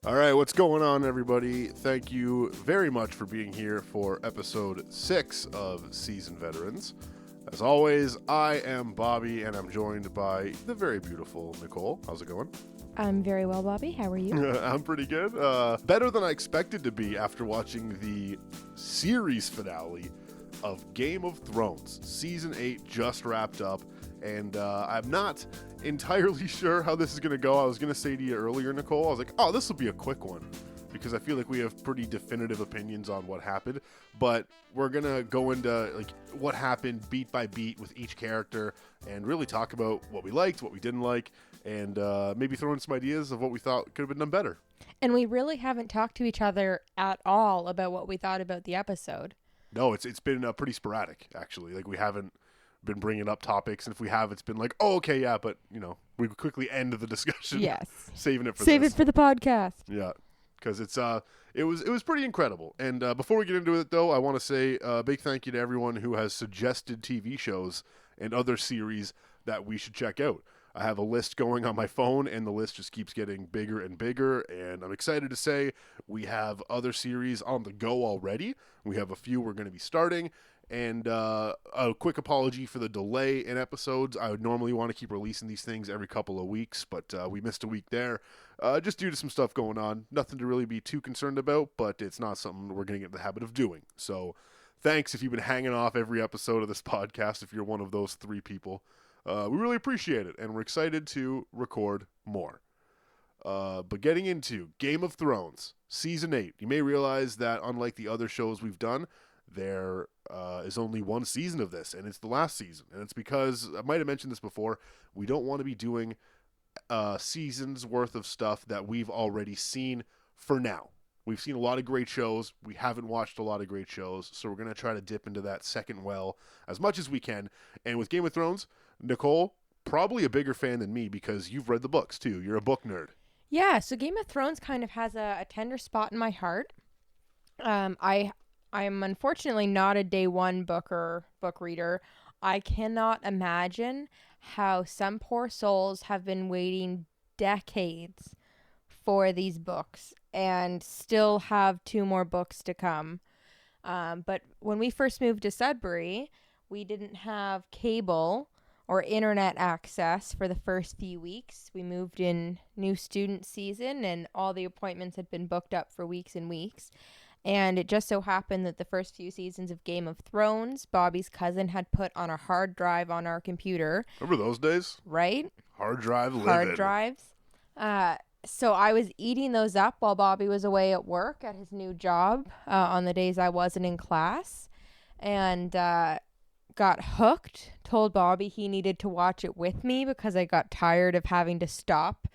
All right, what's going on, everybody? Thank you very much for being here for episode 6 of Season Veterans. As always, I am Bobby, and I'm joined by the very beautiful Nicole. How's it going? I'm very well, Bobby. How are you? I'm pretty good. Better than I expected to be after watching the series finale of Game of Thrones. Season 8 just wrapped up, and I'm not entirely sure how this is going to go. I was going to say to you earlier, Nicole, I was like, oh, this will be a quick one, because I feel like we have pretty definitive opinions on what happened, but we're going to go into like what happened beat by beat with each character and really talk about what we liked, what we didn't like, and maybe throw in some ideas of what we thought could have been done better. And we really haven't talked to each other at all about what we thought about the episode. No, it's been pretty sporadic, actually. Like, we haven't been bringing up topics, and if we have, it's been like, oh, okay, yeah, but, you know, we quickly end the discussion. Yes. Saving it for Save this. it for the podcast. Yeah, because it was pretty incredible. And before we get into it, though, I want to say a big thank you to everyone who has suggested TV shows and other series that we should check out. I have a list going on my phone, and the list just keeps getting bigger and bigger, and I'm excited to say we have other series on the go already. We have a few we're going to be starting, and a quick apology for the delay in episodes. I would normally want to keep releasing these things every couple of weeks, but we missed a week there, just due to some stuff going on. Nothing to really be too concerned about, but it's not something we're going to get in the habit of doing. So thanks if you've been hanging off every episode of this podcast, if you're one of those 3 people. We really appreciate it, and we're excited to record more. But getting into Game of Thrones, Season 8, you may realize that unlike the other shows we've done, there is only one season of this, and it's the last season. And it's because, I might have mentioned this before, we don't want to be doing seasons worth of stuff that we've already seen for now. We've seen a lot of great shows. We haven't watched a lot of great shows, so we're going to try to dip into that second well as much as we can. And with Game of Thrones, Nicole, probably a bigger fan than me because you've read the books too. You're a book nerd. Yeah, so Game of Thrones kind of has a tender spot in my heart. I'm unfortunately not a day one book reader. I cannot imagine how some poor souls have been waiting decades for these books and still have 2 more books to come. But when we first moved to Sudbury, we didn't have cable or internet access for the first few weeks. We moved in new student season, and all the appointments had been booked up for weeks and weeks. And it just so happened that the first few seasons of Game of Thrones, Bobby's cousin had put on a hard drive on our computer. Remember those days? Right? Hard drive living. Hard drives. So I was eating those up while Bobby was away at work at his new job on the days I wasn't in class. And got hooked, told Bobby he needed to watch it with me because I got tired of having to stop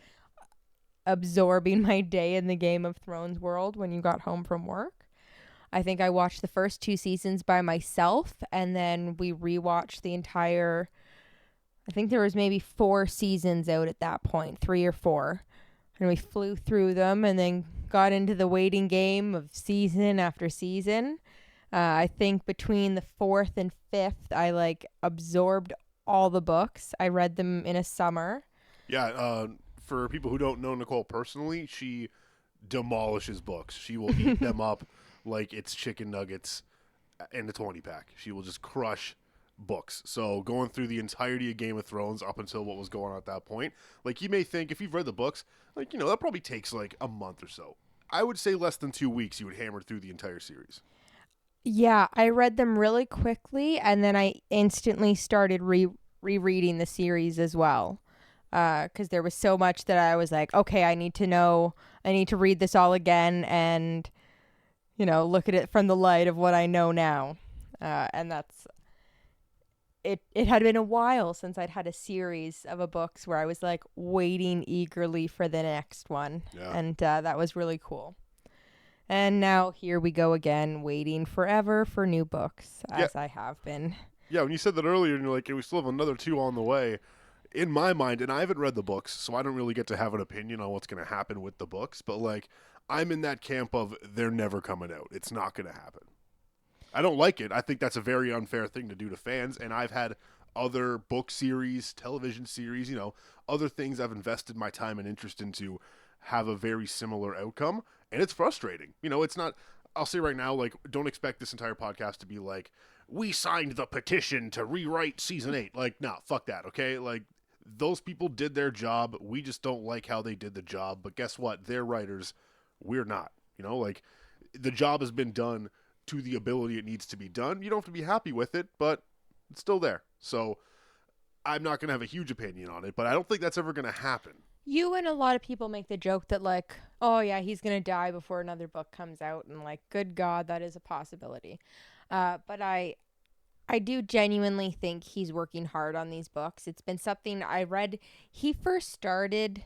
absorbing my day in the Game of Thrones world when you got home from work. I think I watched the first 2 seasons by myself, and then we rewatched the entire, I think there was maybe 4 seasons out at that point, 3 or 4. And we flew through them and then got into the waiting game of season after season. I think between the 4th and 5th, I absorbed all the books. I read them in a summer. Yeah, for people who don't know Nicole personally, she demolishes books. She will eat them up like it's chicken nuggets in a 20-pack. She will just crush books. So going through the entirety of Game of Thrones up until what was going on at that point, you may think if you've read the books, that probably takes a month or so. I would say less than 2 weeks you would hammer through the entire series. Yeah, I read them really quickly, and then I instantly started rereading the series as well. Because there was so much that I was like, okay, I need to read this all again and, look at it from the light of what I know now. And that's, it had been a while since I'd had a series of books where I was waiting eagerly for the next one. Yeah. And that was really cool. And now here we go again, waiting forever for new books, as I have been. Yeah, when you said that earlier, and you're like, we still have another 2 on the way, in my mind, and I haven't read the books, so I don't really get to have an opinion on what's going to happen with the books, but I'm in that camp of they're never coming out. It's not going to happen. I don't like it. I think that's a very unfair thing to do to fans, and I've had other book series, television series, other things I've invested my time and interest into have a very similar outcome, and it's frustrating. You know, it's not. I'll say right now, like, don't expect this entire podcast to be like, we signed the petition to rewrite season 8. Like, nah, fuck that, okay? Like, those people did their job. We just don't like how they did the job. But guess what? They're writers. We're not. You know, like, the job has been done to the ability it needs to be done. You don't have to be happy with it, but it's still there. So I'm not going to have a huge opinion on it, but I don't think that's ever going to happen. You and a lot of people make the joke that, like, oh yeah, he's gonna die before another book comes out, and like, good God, that is a possibility. But I do genuinely think he's working hard on these books. It's been something I read. He first started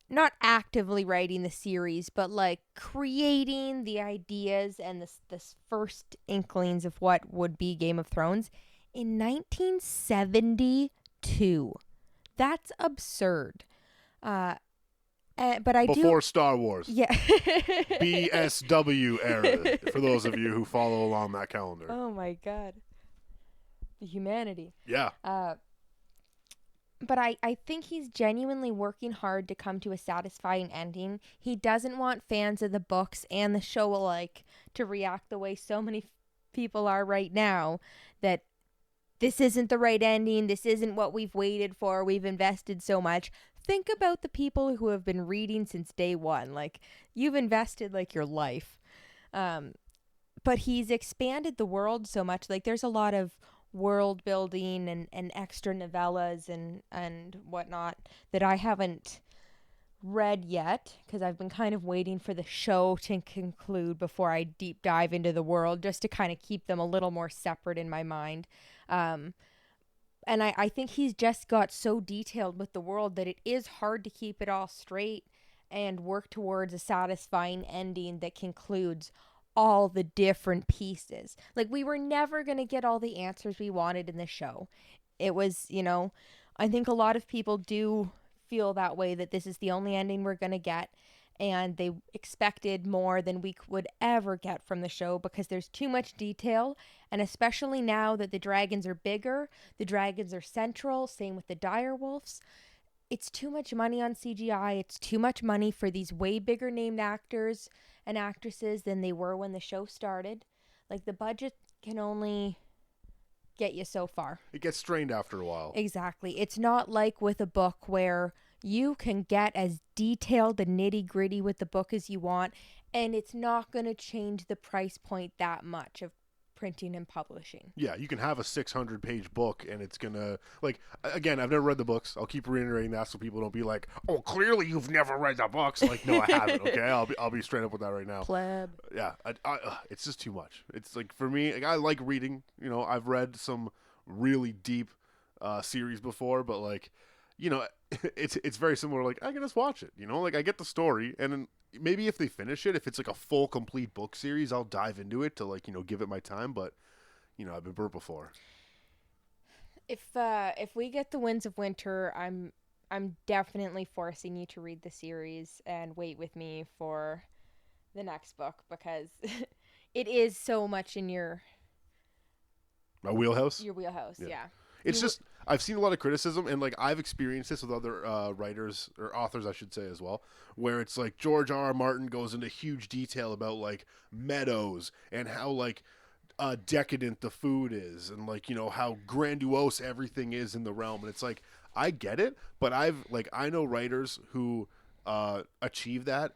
not actively writing the series, but like creating the ideas and this first inklings of what would be Game of Thrones in 1972. That's absurd. But I Before Star Wars. Yeah. BSW era, for those of you who follow along that calendar. Oh my God. The humanity. Yeah. But I think he's genuinely working hard to come to a satisfying ending. He doesn't want fans of the books and the show alike to react the way so many people are right now, that this isn't the right ending. This isn't what we've waited for. We've invested so much. Think about the people who have been reading since day one. Like, you've invested like your life. But he's expanded the world so much. Like, there's a lot of world building and extra novellas and whatnot that I haven't read yet, because I've been kind of waiting for the show to conclude before I deep dive into the world, just to kind of keep them a little more separate in my mind. And I think he's just got so detailed with the world that it is hard to keep it all straight and work towards a satisfying ending that concludes all the different pieces. Like, we were never going to get all the answers we wanted in the show. It was, you know, I think a lot of people do feel that way, that this is the only ending we're going to get. And they expected more than we would ever get from the show, because there's too much detail. And especially now that the dragons are bigger, the dragons are central, same with the direwolves. It's too much money on CGI. It's too much money for these way bigger named actors and actresses than they were when the show started. Like, the budget can only get you so far. It gets strained after a while. Exactly. It's not like with a book where you can get as detailed and nitty gritty with the book as you want, and it's not going to change the price point that much of printing and publishing. Yeah, you can have a 600-page book, and it's gonna, like, again, I've never read the books. I'll keep reiterating that so people don't be like, oh, clearly you've never read the books. Like, no, I haven't. Okay, I'll be straight up with that right now. Pleb. Yeah, it's just too much. It's like, for me, like, I like reading. You know, I've read some really deep series before, but like, you know, it's very similar. Like, I can just watch it. You know, like, I get the story, and then maybe if they finish it, if it's like a full complete book series, I'll dive into it to, like, you know, give it my time. But, you know, I've been burnt before. If we get the Winds of Winter, I'm definitely forcing you to read the series and wait with me for the next book, because it is so much in My wheelhouse? your wheelhouse. Yeah. It's just, I've seen a lot of criticism, and like, I've experienced this with other writers, or authors, I should say, as well, where it's like George R.R. Martin goes into huge detail about like meadows and how like decadent the food is, and like, you know, how grandiose everything is in the realm. And it's like, I get it, but I know writers who achieve that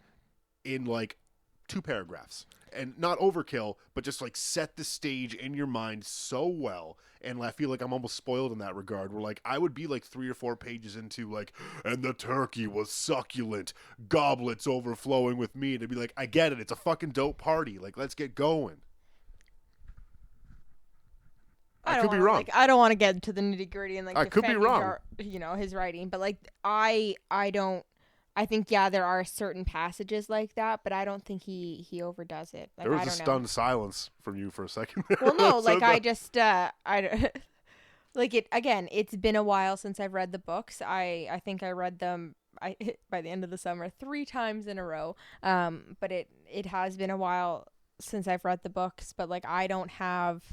in like 2 paragraphs. And not overkill, but just like set the stage in your mind so well. And I feel like I'm almost spoiled in that regard, where like I would be like 3 or 4 pages into like, and the turkey was succulent, goblets overflowing with meat. And be like, I get it. It's a fucking dope party. Like, let's get going. I could be wrong. Like, I don't want to get into the nitty gritty and like I could be wrong. You know, his writing, but like I don't. I think, yeah, there are certain passages like that, but I don't think he overdoes it. Like, There was a stunned silence from you for a second. Well, no, like, I just, like, it, again, it's been a while since I've read the books. I think I read them by the end of the summer 3 times in a row. But it has been a while since I've read the books, but like, I don't have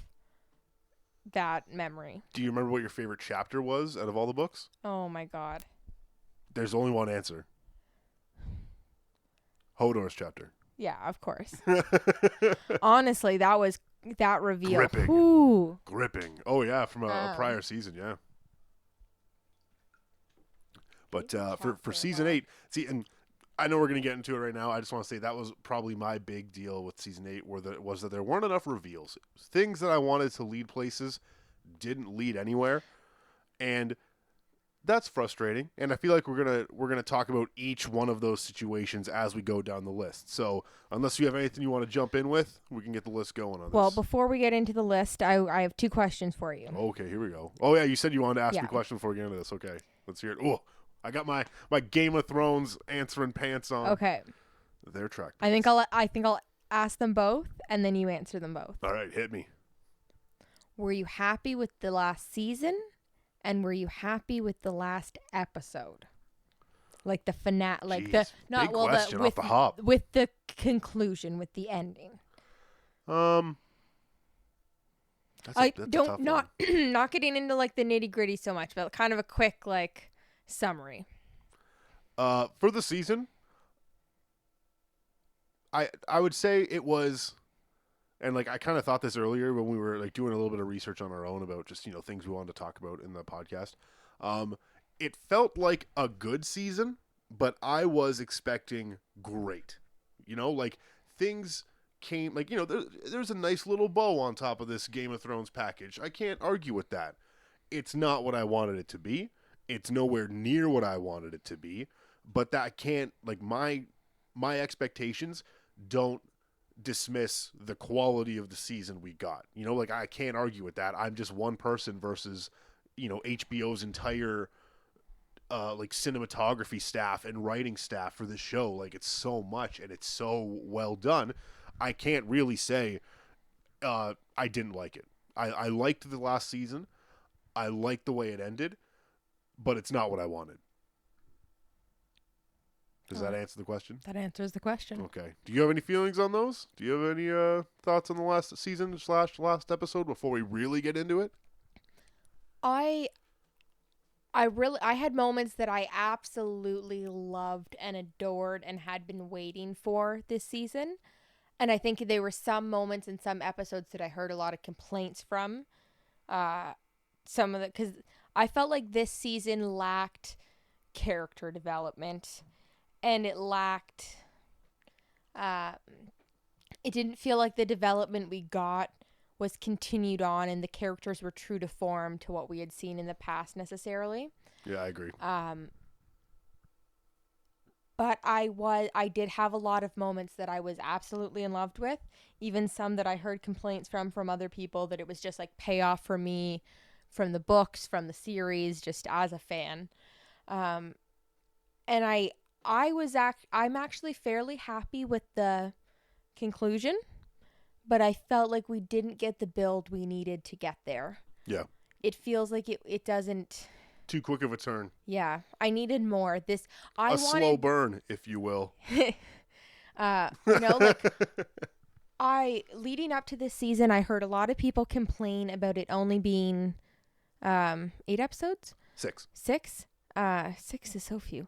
that memory. Do you remember what your favorite chapter was out of all the books? Oh my God. There's only one answer. Hodor's chapter. Yeah, of course. Honestly, that reveal. Gripping. Ooh. Gripping. Oh, yeah, from a prior season, yeah. But for season 8, see, and I know we're going to get into it right now. I just want to say that was probably my big deal with season 8, was that there weren't enough reveals. Things that I wanted to lead places didn't lead anywhere, and that's frustrating. And I feel like we're gonna talk about each one of those situations as we go down the list. So unless you have anything you want to jump in with, we can get the list going on this. Well, before we get into the list, I have 2 questions for you. Okay, here we go. Oh yeah, you said you wanted to ask me Yeah. a question before we get into this. Okay, let's hear it. Oh, I got my Game of Thrones answering pants on. Okay. Their track. I think I'll ask them both, and then you answer them both. All right, hit me. Were you happy with the last season, and were you happy with the last episode? Like the finale, like Jeez, the not big well question the off the hop. with the conclusion, with the ending. That's I that's a don't tough not one. not getting into like the nitty gritty so much, but kind of a quick like summary. For the season, I would say it was, and like I kind of thought this earlier when we were like doing a little bit of research on our own about just things we wanted to talk about in the podcast. It felt like a good season, but I was expecting great. Like things came like there's a nice little bow on top of this Game of Thrones package. I can't argue with that. It's not what I wanted it to be. It's nowhere near what I wanted it to be, but that can't like my expectations don't dismiss the quality of the season we got. Like I can't argue with that. I'm just one person versus HBO's entire like cinematography staff and writing staff for the show. Like it's so much and it's so well done. I can't really say I didn't like it. I liked the last season. I liked the way it ended, but it's not what I wanted. Does that answer the question? That answers the question. Okay. Do you have any feelings on those? Do you have any thoughts on the last season / last episode before we really get into it? I had moments that I absolutely loved and adored and had been waiting for this season. And I think there were some moments in some episodes that I heard a lot of complaints from. Some of the, because I felt like this season lacked character development, and it lacked, it didn't feel like the development we got was continued on and the characters were true to form to what we had seen in the past necessarily. Yeah, I agree. But I did have a lot of moments that I was absolutely in love with, even some that I heard complaints from other people that it was just like payoff for me from the books, from the series, just as a fan. And I'm actually fairly happy with the conclusion, but I felt like we didn't get the build we needed to get there. Yeah. It feels like it doesn't. Too quick of a turn. Yeah, I needed more. Slow burn, if you will. Leading up to this season, I heard a lot of people complain about it only being 8 episodes. 6. 6? 6 is so few.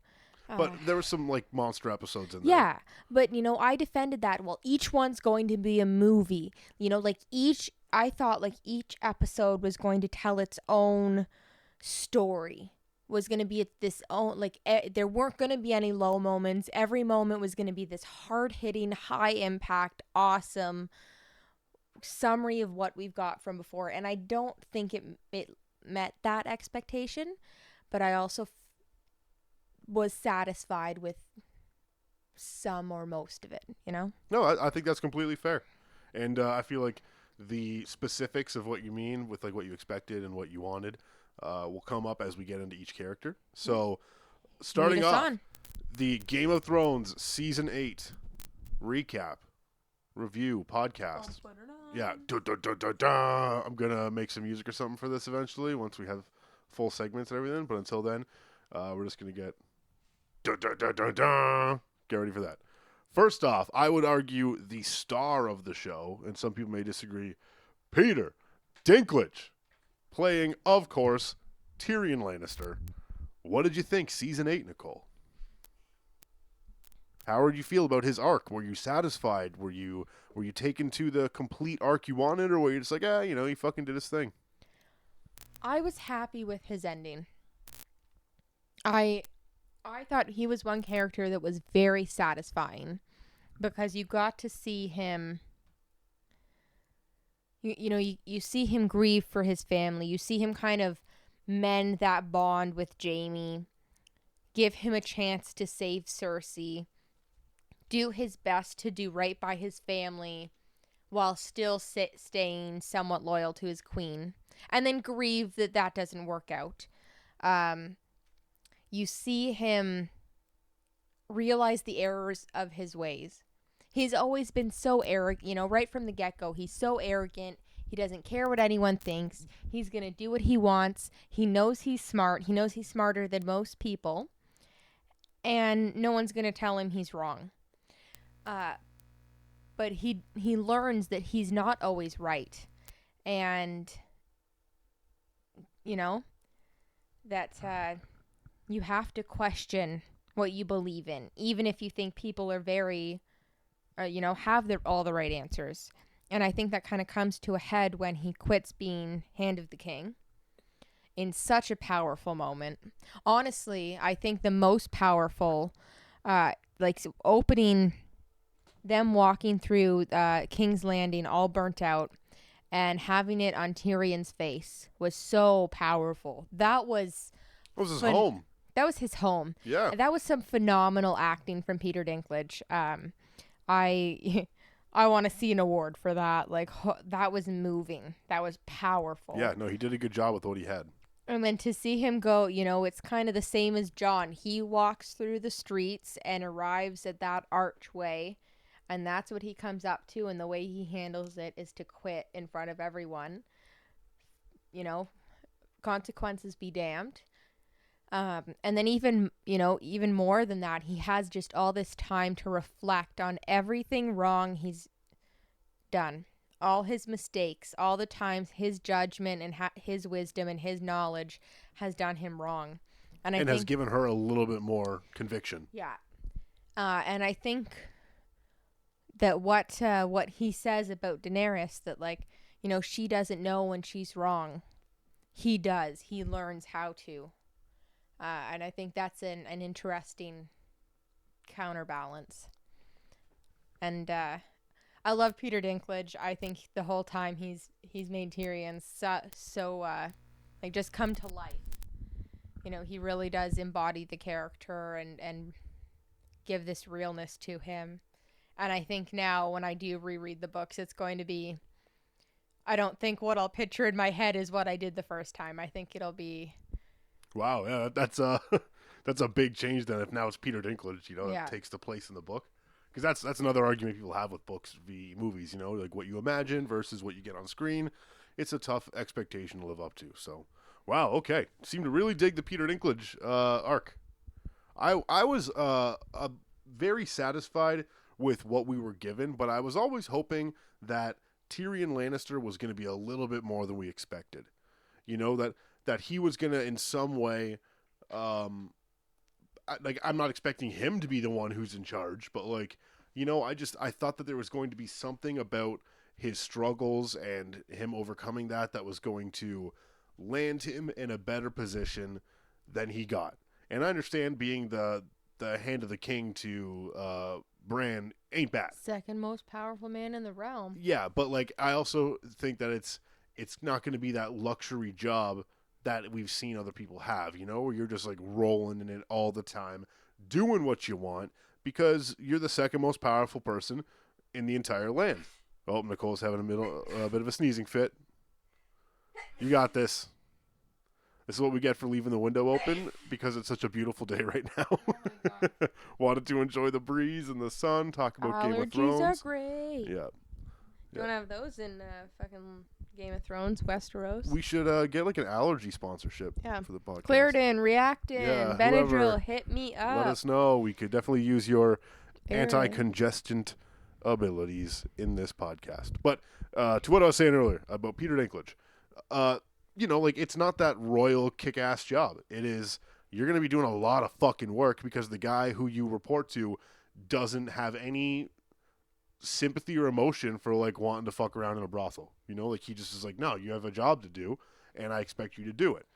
But there were some like monster episodes in there. Yeah, but I defended that. Well, each one's going to be a movie. I thought like each episode was going to tell its own story, was going to be this own, like there weren't going to be any low moments. Every moment was going to be this hard-hitting, high impact, awesome summary of what we've got from before. And I don't think it met that expectation, but I also was satisfied with some or most of it, No, I think that's completely fair. And I feel like the specifics of what you mean with like what you expected and what you wanted will come up as we get into each character. So starting off, the Game of Thrones Season 8 recap, review, podcast. Yeah. I'm going to make some music or something for this eventually once we have full segments and everything. But until then, we're just going to get get ready for that. First off, I would argue the star of the show, and some people may disagree, Peter Dinklage, playing, of course, Tyrion Lannister. What did you think, Season 8, Nicole? How did you feel about his arc? Were you satisfied? Were you taken to the complete arc you wanted, or were you just like, he fucking did his thing? I was happy with his ending. I thought he was one character that was very satisfying because you got to see him. You see him grieve for his family. You see him kind of mend that bond with Jaime, give him a chance to save Cersei, do his best to do right by his family while still staying somewhat loyal to his queen, and then grieve that doesn't work out. You see him realize the errors of his ways. He's always been so arrogant, right from the get-go. He's so arrogant. He doesn't care what anyone thinks. He's going to do what he wants. He knows he's smart. He knows he's smarter than most people. And no one's going to tell him he's wrong. But he learns that he's not always right. And, that you have to question what you believe in, even if you think people are very... have all the right answers. And I think that kind of comes to a head when he quits being Hand of the King in such a powerful moment. Honestly, I think the most powerful, opening them walking through King's Landing all burnt out and having it on Tyrion's face was so powerful. That was his home. That was his home. Yeah. That was some phenomenal acting from Peter Dinklage. I want to see an award for that. That was moving. That was powerful. Yeah, no, he did a good job with what he had. And then to see him go, it's kind of the same as Jon. He walks through the streets and arrives at that archway, and that's what he comes up to, and the way he handles it is to quit in front of everyone. Consequences be damned. And then even more than that, he has just all this time to reflect on everything wrong he's done. All his mistakes, all the times his judgment and his wisdom and his knowledge has done him wrong. And I think has given her a little bit more conviction. Yeah. And I think that what he says about Daenerys, that she doesn't know when she's wrong. He does. He learns how to. And I think that's an interesting counterbalance. And I love Peter Dinklage. I think the whole time he's made Tyrion so just come to life. He really does embody the character and give this realness to him. And I think now when I do reread the books, it's going to be... I don't think what I'll picture in my head is what I did the first time. I think it'll be... Wow, yeah, that's a big change then. If now it's Peter Dinklage, that takes the place in the book, because that's another argument people have with books v movies. What you imagine versus what you get on screen. It's a tough expectation to live up to. So, wow, okay, seem to really dig the Peter Dinklage arc. I was very satisfied with what we were given, but I was always hoping that Tyrion Lannister was going to be a little bit more than we expected. That he was going to, in some way, I'm not expecting him to be the one who's in charge, but I thought that there was going to be something about his struggles and him overcoming that was going to land him in a better position than he got. And I understand being the Hand of the King to Bran ain't bad. Second most powerful man in the realm. Yeah, but I also think that it's not going to be that luxury job that we've seen other people have, where you're just rolling in it all the time, doing what you want because you're the second most powerful person in the entire land. Oh, Nicole's having a bit of a sneezing fit. You got this. This is what we get for leaving the window open because it's such a beautiful day right now. Oh my God. Wanted to enjoy the breeze and the sun, talk about Game of Thrones. Allergies are great. Yeah. You don't have those in fucking Game of Thrones, Westeros? We should get an allergy sponsorship for the podcast. Claritin, Reactin, Benadryl, hit me up. Let us know. We could definitely use your anti-congestant abilities in this podcast. But to what I was saying earlier about Peter Dinklage, it's not that royal kick-ass job. It is, you're going to be doing a lot of fucking work because the guy who you report to doesn't have any sympathy or emotion for like wanting to fuck around in a brothel. You know, like he just is like, no, you have a job to do, and I expect you to do it.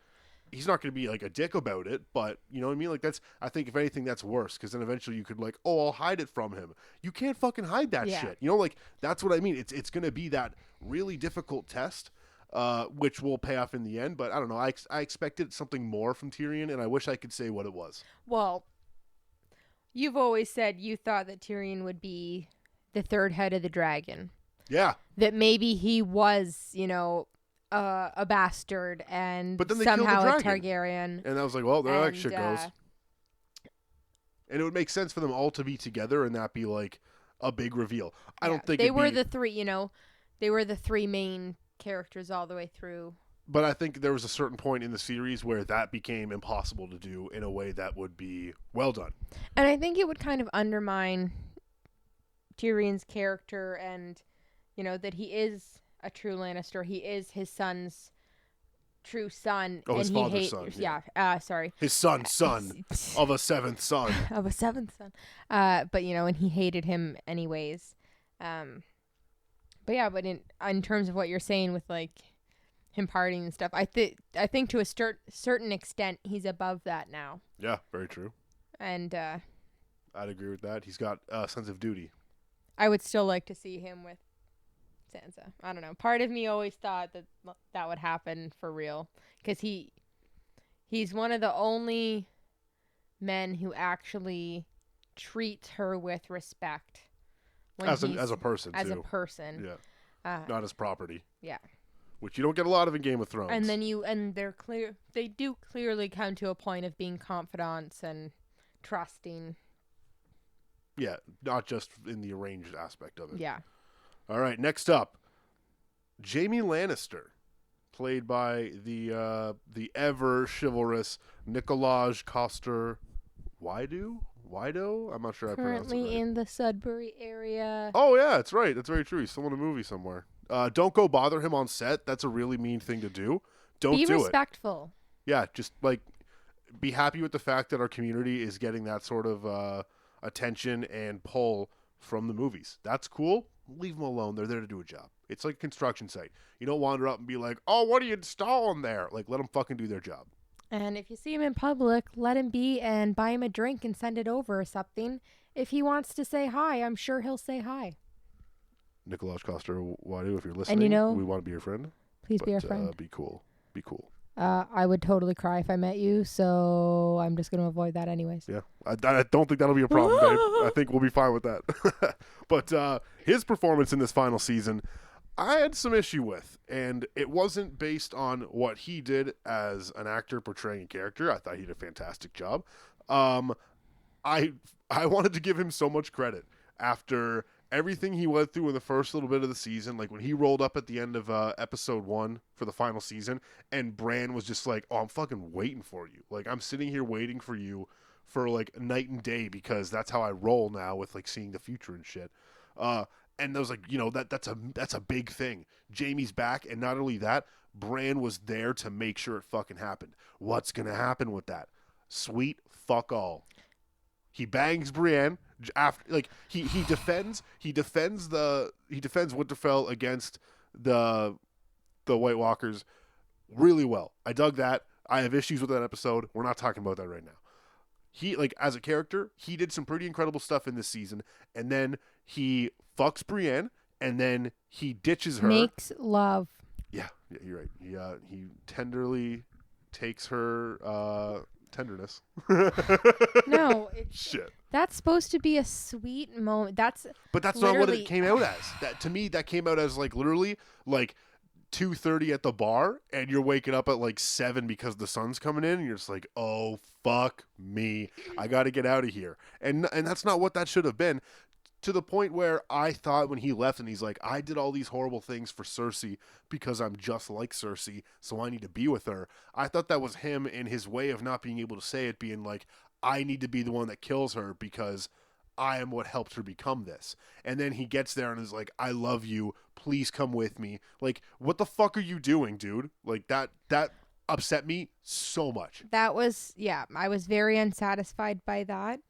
He's not going to be like a dick about it, but you know what I mean? Like that's, I think if anything, that's worse, because then eventually you could like, oh, I'll hide it from him. You can't fucking hide that Yeah. shit. You know, like that's what I mean. It's going to be that really difficult test, which will pay off in the end. But I don't know. I expected something more from Tyrion, and I wish I could say what it was. Well, you've always said you thought that Tyrion would be the third head of the dragon. Yeah. That maybe he was, a bastard and But then they somehow killed a the dragon. Targaryen. And I was like, well, there that And, shit goes. And it would make sense for them all to be together and that be like a big reveal. I don't think they were the three, they were the three main characters all the way through. But I think there was a certain point in the series where that became impossible to do in a way that would be well done. And I think it would kind of undermine Tyrion's character and, that he is a true Lannister. He is his son's true son. Oh, and his he father's son. Yeah. Sorry. His son of a seventh son. Of a seventh son. But, and he hated him anyways. But in terms of what you're saying with, like, him partying and stuff, I think to a certain extent he's above that now. Yeah, very true. And I'd agree with that. He's got a sense of duty. I would still like to see him with Sansa. I don't know. Part of me always thought that would happen for real, because he's one of the only men who actually treats her with respect As a person, as too. a person. Yeah. Not as property. Yeah. Which you don't get a lot of in Game of Thrones. And then they do clearly come to a point of being confidants and trusting. Yeah, not just in the arranged aspect of it. Yeah. All right, next up, Jaime Lannister, played by the ever chivalrous Nicolaj Coster-Waldau. I'm not sure I pronounced it right. Currently in the Sudbury area. Oh yeah, that's right. That's very true. He's still in a movie somewhere. Don't go bother him on set. That's a really mean thing to do. Don't do it. Be respectful. Yeah, just like be happy with the fact that our community is getting that sort of attention and pull from the movies. That's cool. Leave them alone. They're there to do a job. It's like a construction site. You don't wander up and be like, oh, what are you installing there? Like, let them fucking do their job. And if you see him in public, let him be and buy him a drink and send it over or something. If he wants to say hi, I'm sure he'll say hi. Nicolaj Coster-Waldau, if you're listening, And we want to be your friend. Please be our friend. Be cool. Be cool. I would totally cry if I met you, so I'm just going to avoid that anyways. Yeah, I don't think that'll be a problem, babe. I think we'll be fine with that. But his performance in this final season, I had some issue with, and it wasn't based on what he did as an actor portraying a character. I thought he did a fantastic job. I wanted to give him so much credit after everything he went through in the first little bit of the season. Like when he rolled up at the end of episode 1 for the final season, and Bran was just like, oh, I'm fucking waiting for you. Like, I'm sitting here waiting for you for like night and day, because that's how I roll now with like seeing the future and shit. And I was like, that's a big thing. Jaime's back, and not only that, Bran was there to make sure it fucking happened. What's gonna happen with that? Sweet fuck all. He bangs Brienne after, like he defends Winterfell against the White Walkers really well. I dug that. I have issues with that episode. We're not talking about that right now. He, like, as a character, he did some pretty incredible stuff in this season, and then he fucks Brienne, and then he ditches her. Makes love. Yeah, you're right. He tenderly takes her tenderness. No, shit. That's supposed to be a sweet moment. But that's not what it came out as. That, to me, that came out as like literally like 2:30 at the bar, and you're waking up at like 7 because the sun's coming in, and you're just like, oh fuck me, I got to get out of here. And that's not what that should have been. To the point where I thought when he left and he's like, I did all these horrible things for Cersei because I'm just like Cersei, so I need to be with her. I thought that was him in his way of not being able to say it, being like, I need to be the one that kills her because I am what helped her become this. And then he gets there and is like, I love you. Please come with me. Like, what the fuck are you doing, dude? Like, that upset me so much. That was, yeah, I was very unsatisfied by that.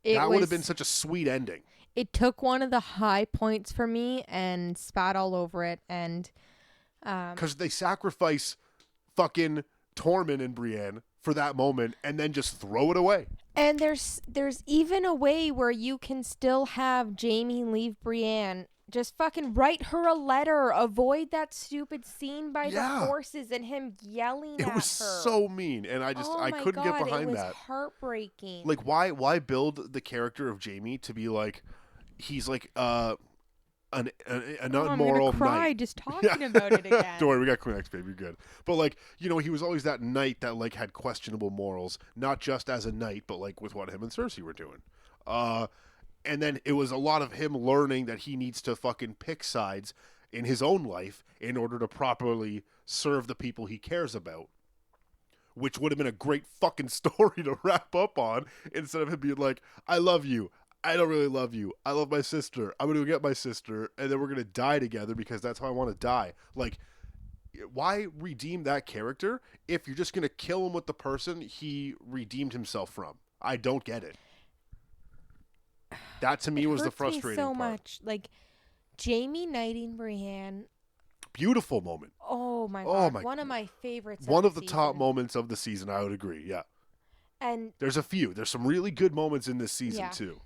It That would have been was. such a sweet ending. It took one of the high points for me and spat all over it. And Because they sacrifice fucking Tormund and Brienne for that moment and then just throw it away. and there's even a way where you can still have Jamie leave Brienne. Just fucking write her a letter. Avoid that stupid scene by the horses and him yelling at her. It was so mean, and I couldn't get behind that. It was heartbreaking. Like, why build the character of Jamie to be like, he's like an unmoral I'm gonna cry knight. just talking about it again. Don't worry, we got Kleenex, baby. You're good. But like, you know, he was always that knight that like had questionable morals, not just as a knight, but like with what him and Cersei were doing. And then it was a lot of him learning that he needs to fucking pick sides in his own life in order to properly serve the people he cares about. Which would have been a great fucking story to wrap up on, instead of him being like, I love you. I don't really love you. I love my sister. I'm going to go get my sister, and then we're going to die together because that's how I want to die. Like, why redeem that character if you're just going to kill him with the person he redeemed himself from? I don't get it. That to me was the frustrating so part. much. Like, Jamie knighting Brienne. Beautiful moment. Oh my god. One of my favorites. One of the top moments of the season, I would agree. Yeah. And there's a few. There's some really good moments in this season too.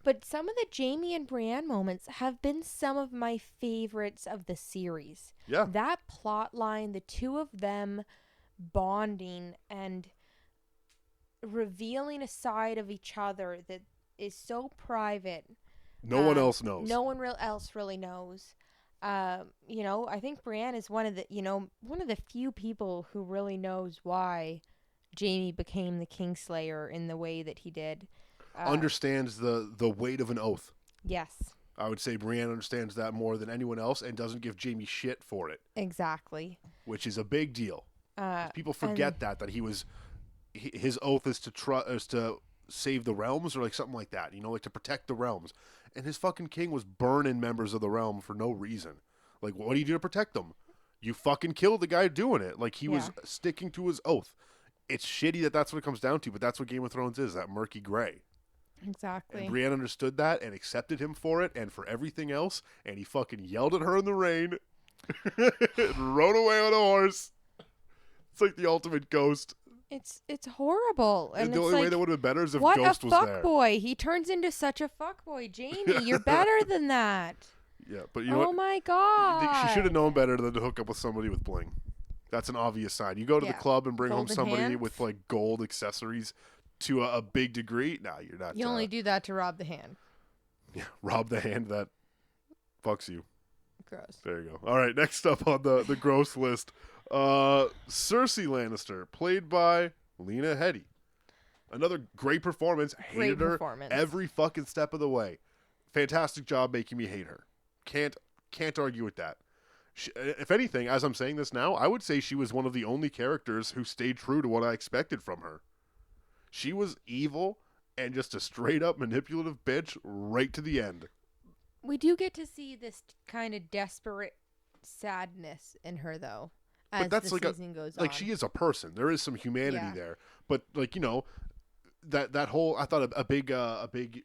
But some of the Jamie and Brienne moments have been some of my favorites of the series. Yeah. That plot line, the two of them bonding and revealing a side of each other that is so private. No one else knows. No one else really knows. You know, I think Brienne is one of the few people who really knows why Jamie became the Kingslayer in the way that he did. Understands the weight of an oath. Yes. I would say Brienne understands that more than anyone else and doesn't give Jamie shit for it. Exactly. Which is a big deal. People forget that his oath is to save the realms or like something like that, you know, like to protect the realms. And his fucking king was burning members of the realm for no reason. Like, what do you do to protect them? You fucking killed the guy doing it. Like, he was sticking to his oath. It's shitty that that's what it comes down to, but that's what Game of Thrones is, that murky gray. Exactly. And Brienne understood that and accepted him for it and for everything else, and he fucking yelled at her in the rain and rode away on a horse. It's like the ultimate ghost. It's horrible. And the only way that would have been better is if Ghost was there. What a fuckboy. He turns into such a fuckboy. Jamie, you're better than that. Yeah, but you know what? Oh my god. She should have known better than to hook up with somebody with bling. That's an obvious sign. You go to the club and bring home somebody with like gold accessories to a big degree. Nah, you're not. You only do that to rob the hand. Yeah, rob the hand that fucks you. Gross. There you go. All right, next up on the gross list, Cersei Lannister, played by Lena Headey. Another great performance. Hated her every fucking step of the way. Fantastic job making me hate her. Can't argue with that. If anything, as I'm saying this now, I would say she was one of the only characters who stayed true to what I expected from her. She was evil and just a straight up manipulative bitch right to the end. We do get to see this kind of desperate sadness in her, though, as the season goes on. Like, she is a person. There is some humanity there. But, like, you know, that whole, I thought a big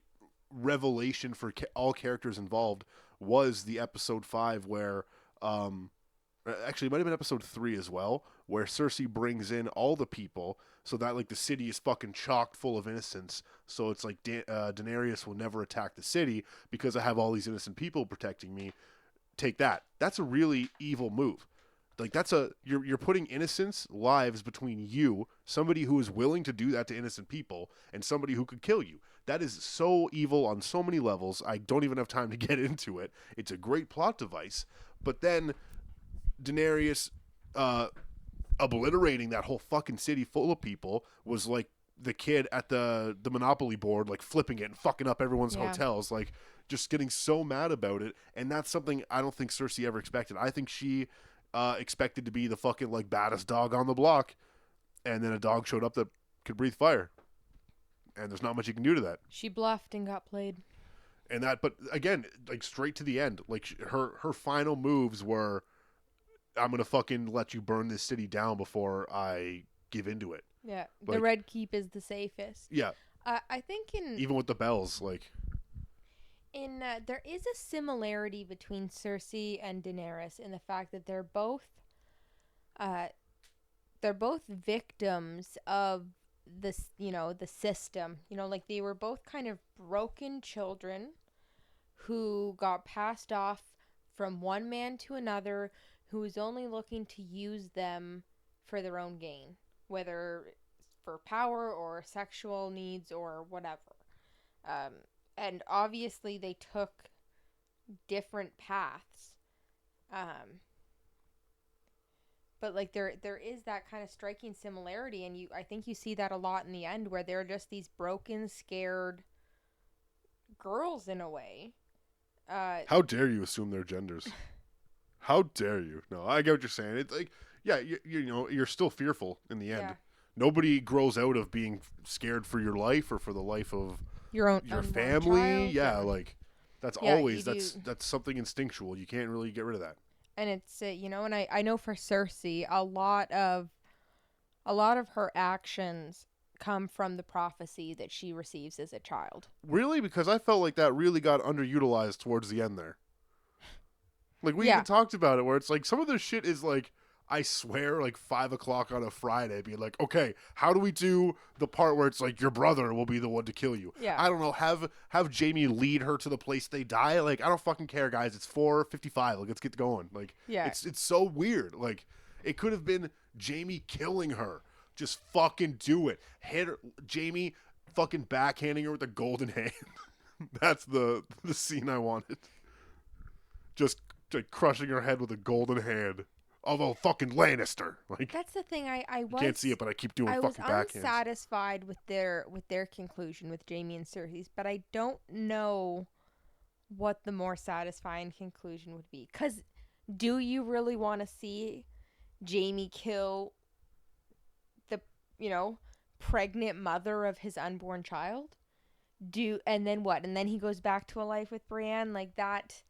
revelation for all characters involved was the episode 5 where, actually it might have been episode 3 as well, where Cersei brings in all the people so that like the city is fucking chock full of innocents. So it's like Daenerys will never attack the city because I have all these innocent people protecting me. Take that. That's a really evil move. Like you're putting innocents' lives between you, somebody who is willing to do that to innocent people, and somebody who could kill you. That is so evil on so many levels. I don't even have time to get into it. It's a great plot device. But then Daenerys obliterating that whole fucking city full of people was like the kid at the Monopoly board, like flipping it and fucking up everyone's hotels, like just getting so mad about it. And that's something I don't think Cersei ever expected. I think she expected to be the fucking like baddest dog on the block, and then a dog showed up that could breathe fire, and there's not much you can do to that. She bluffed and got played. And that, but again, like straight to the end, like her final moves were, I'm gonna fucking let you burn this city down before I give into it. Yeah, like, the Red Keep is the safest. Yeah, I think even with the bells, like. there is a similarity between Cersei and Daenerys in the fact that uh, they're both victims of this, the system. Like they were both kind of broken children who got passed off from one man to another who was only looking to use them for their own gain, whether for power or sexual needs or whatever. And obviously they took different paths. But like there is that kind of striking similarity, and I think you see that a lot in the end where they're just these broken, scared girls in a way. How dare you assume their genders? How dare you? No, I get what you're saying. It's like, yeah, you're still fearful in the end. Yeah. Nobody grows out of being scared for your life or for the life of your family. Child, yeah, like that's always that's something instinctual. You can't really get rid of that. And it's and I know for Cersei, a lot of her actions come from the prophecy that she receives as a child. Really? Because I felt like that really got underutilized towards the end there. Like we even talked about it, where it's like some of this shit is like, I swear, like 5 o'clock on a Friday, being like, okay, how do we do the part where it's like your brother will be the one to kill you? Yeah. I don't know. Have Jaime lead her to the place they die. Like, I don't fucking care, guys. It's 4:55. Like, let's get going. Like, it's so weird. Like, it could have been Jaime killing her. Just fucking do it. Hit her, Jaime fucking backhanding her with a golden hand. That's the scene I wanted. Just like crushing her head with a golden hand. Although fucking Lannister, like that's the thing. I can't see it, but I keep doing fucking backhands. I was unsatisfied with their conclusion with Jaime and Cersei's, but I don't know what the more satisfying conclusion would be. Because do you really want to see Jaime kill the pregnant mother of his unborn child? And then what? And then he goes back to a life with Brienne, like that.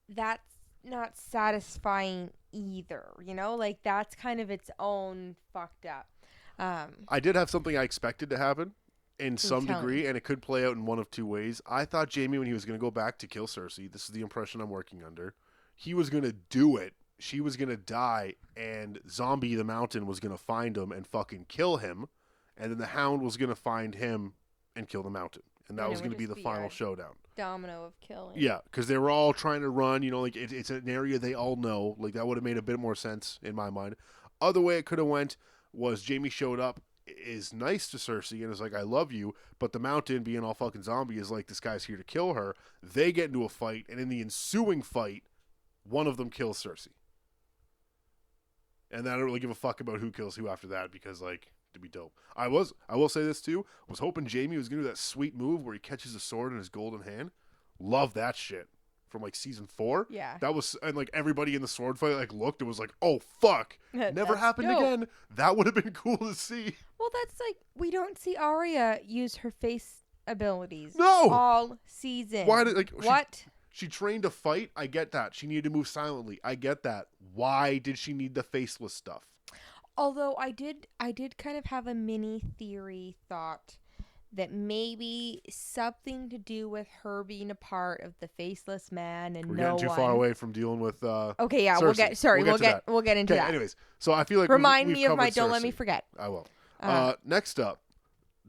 That's not satisfying either, like that's kind of its own fucked up. I did have something I expected to happen in some degree, and it could play out in one of two ways. I thought Jaime, when he was going to go back to kill Cersei, this is the impression I'm working under, he was going to do it, she was going to die, and Zombie the Mountain was going to find him and fucking kill him, and then the Hound was going to find him and kill the Mountain, and that was going to be the final showdown. Domino of killing. Yeah, because they were all trying to run, like it's an area they all know. Like that would have made a bit more sense in my mind. Other way it could have went was Jaime showed up, is nice to Cersei and is like, I love you, but the Mountain, being all fucking zombie, is like, this guy's here to kill her. They get into a fight, and in the ensuing fight, one of them kills Cersei. And then I don't really give a fuck about who kills who after that, because like, to be dope. I will say this too, was hoping Jaime was gonna do that sweet move where he catches a sword in his golden hand. Love that shit from like season 4. Yeah, that was, and like everybody in the sword fight like looked and was like, oh fuck, never happened again. That would have been cool to see. Well, that's like, we don't see Arya use her face abilities all season. Why did what she trained to fight? I get that. She needed to move silently. I get that. Why did she need the faceless stuff? Although I did kind of have a mini theory thought that maybe something to do with her being a part of the Faceless Man and we're getting too far away from dealing with okay, yeah, Cersei. we'll get into that. Anyways, so I feel like remind we've me of my Cersei. Don't let me forget. I will. Next up,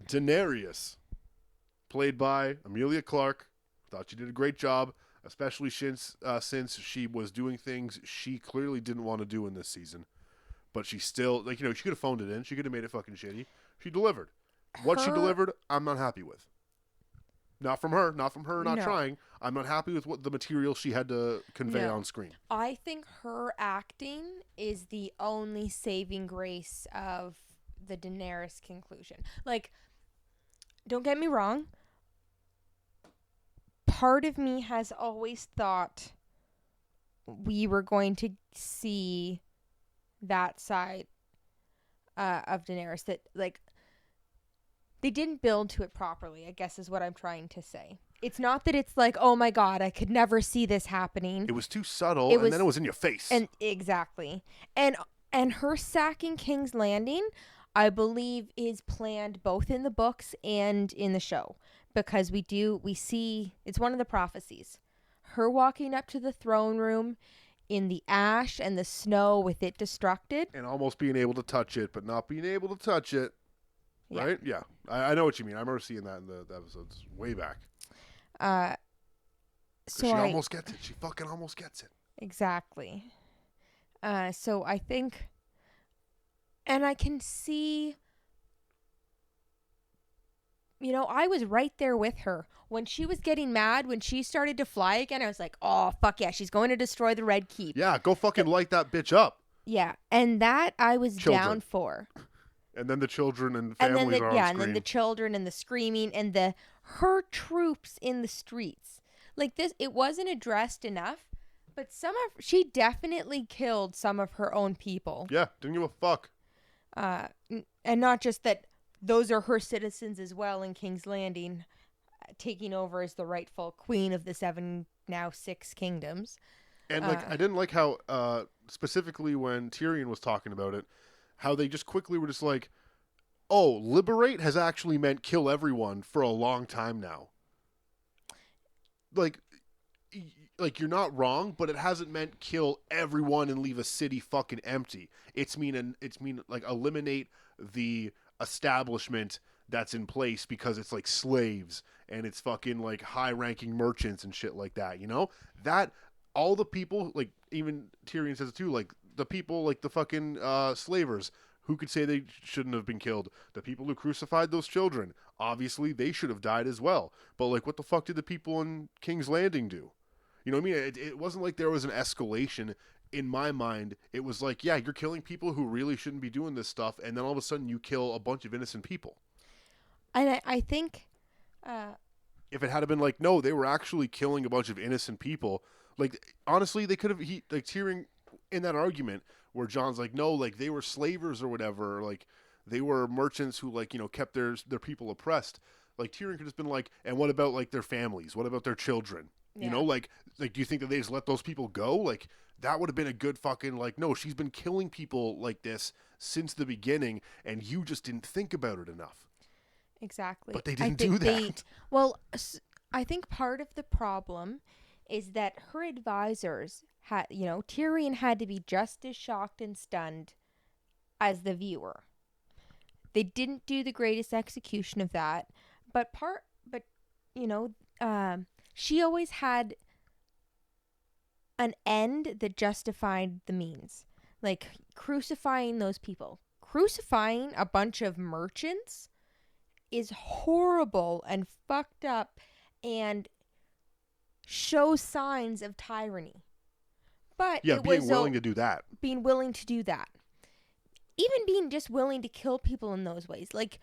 Daenerys, played by Emilia Clarke. Thought she did a great job, especially since she was doing things she clearly didn't want to do in this season. But she still, she could have phoned it in. She could have made it fucking shitty. She delivered. What she delivered, I'm not happy with. Not from her not trying. I'm not happy with what the material she had to convey on screen. I think her acting is the only saving grace of the Daenerys conclusion. Like, don't get me wrong. Part of me has always thought we were going to see that side of Daenerys, that like they didn't build to it properly, I guess is what I'm trying to say. It's not that it's like, oh my god, I could never see this happening. It was too subtle, and then it was in your face. And exactly. And her sacking King's Landing, I believe is planned both in the books and in the show, because we see it's one of the prophecies. Her walking up to the throne room in the ash and the snow with it destructed. And almost being able to touch it, but not being able to touch it. Yeah. Right? Yeah. I know what you mean. I remember seeing that in the episodes way back. So she almost gets it. She fucking almost gets it. Exactly. So I think, and I can see, I was right there with her. When she was getting mad, when she started to fly again, I was like, oh, fuck yeah, she's going to destroy the Red Keep. Yeah, go fucking light that bitch up. Yeah, and that I was down for. And then the children and families are on screen. And then the children and the screaming and her troops in the streets. Like this, it wasn't addressed enough, but she definitely killed some of her own people. Yeah, didn't give a fuck. And not just that, those are her citizens as well in King's Landing, taking over as the rightful queen of the 6 kingdoms. And I didn't like how specifically when Tyrion was talking about it, how they just quickly were just like, oh, liberate has actually meant kill everyone for a long time now. Like you're not wrong, but it hasn't meant kill everyone and leave a city fucking empty. It's mean like eliminate the establishment that's in place because it's like slaves and it's fucking like high ranking merchants and shit like that, that all the people, like even Tyrion says it too, like the people, like the fucking slavers who could say they shouldn't have been killed, the people who crucified those children, obviously they should have died as well, but like what the fuck did the people in King's Landing do? You know what I mean? It wasn't like there was an escalation. In my mind, it was like, yeah, you're killing people who really shouldn't be doing this stuff, and then all of a sudden you kill a bunch of innocent people. And I think... if it had been like, no, they were actually killing a bunch of innocent people, like, honestly, they could have... like, Tyrion, in that argument, where Jon's like, no, like, they were slavers or whatever, or, like, they were merchants who, like, kept their people oppressed. Like, Tyrion could have just been like, and what about, like, their families? What about their children? Yeah. Like, do you think that they just let those people go? Like, that would have been a good fucking, like, no, she's been killing people like this since the beginning, and you just didn't think about it enough. Exactly. But they didn't do that. I think part of the problem is that her advisors had, Tyrion had to be just as shocked and stunned as the viewer. They didn't do the greatest execution of that, she always had an end that justified the means. Like crucifying those people. Crucifying a bunch of merchants is horrible and fucked up and shows signs of tyranny. But yeah, being willing to do that. Being willing to do that. Even being just willing to kill people in those ways. Like,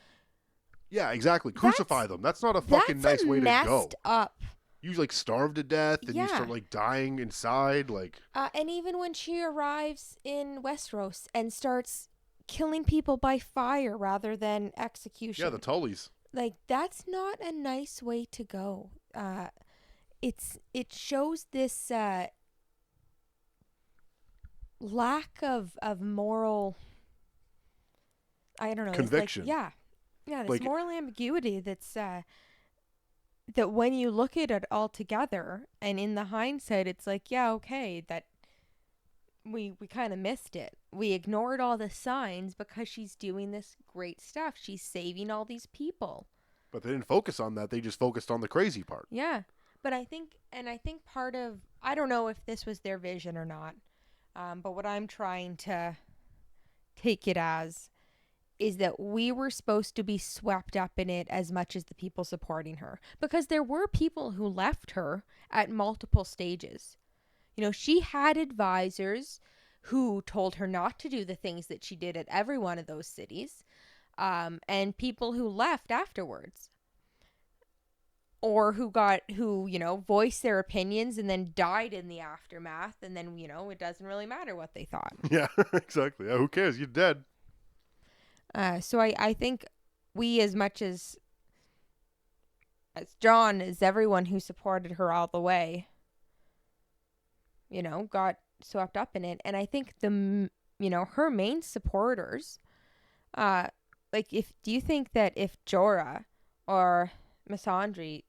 yeah, exactly. Crucify them. That's not a fucking nice way to go. Messed up. You like starve to death and you start like dying inside, like. And even when she arrives in Westeros and starts killing people by fire rather than execution. Yeah, the Tullys. Like, that's not a nice way to go. It shows this lack of moral. I don't know. Conviction. Like, yeah. This moral ambiguity that's that when you look at it all together and in the hindsight, it's like, yeah, okay, that we kind of missed it. We ignored all the signs because she's doing this great stuff. She's saving all these people. But they didn't focus on that. They just focused on the crazy part. Yeah. But I think part of, I don't know if this was their vision or not, but what I'm trying to take it as is that we were supposed to be swept up in it as much as the people supporting her. Because there were people who left her at multiple stages. She had advisors who told her not to do the things that she did at every one of those cities. And people who left afterwards. Or who voiced their opinions and then died in the aftermath. And then, it doesn't really matter what they thought. Yeah, exactly. Who cares? You're dead. So I think we, as much as Jon, as everyone who supported her all the way, got swept up in it. And I think her main supporters like, do you think that if Jorah or Missandei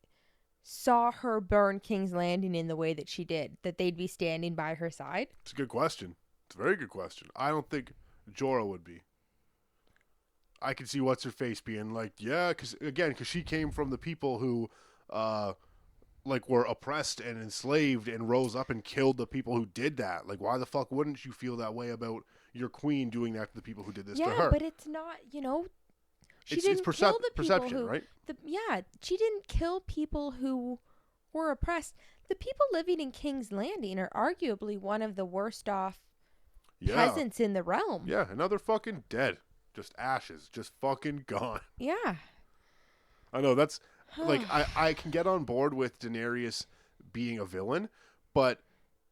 saw her burn King's Landing in the way that she did, that they'd be standing by her side? It's a good question. It's a very good question. I don't think Jorah would be. I can see what's her face being like, yeah, because she came from the people who, like, were oppressed and enslaved and rose up and killed the people who did that. Like, why the fuck wouldn't you feel that way about your queen doing that to the people who did this to her? Yeah, but it's not, she didn't kill the people perception, who, right? She didn't kill people who were oppressed. The people living in King's Landing are arguably one of the worst off peasants in the realm. Yeah, and now they're fucking dead. Just ashes. Just fucking gone. Yeah. I know, that's, like, I can get on board with Daenerys being a villain, but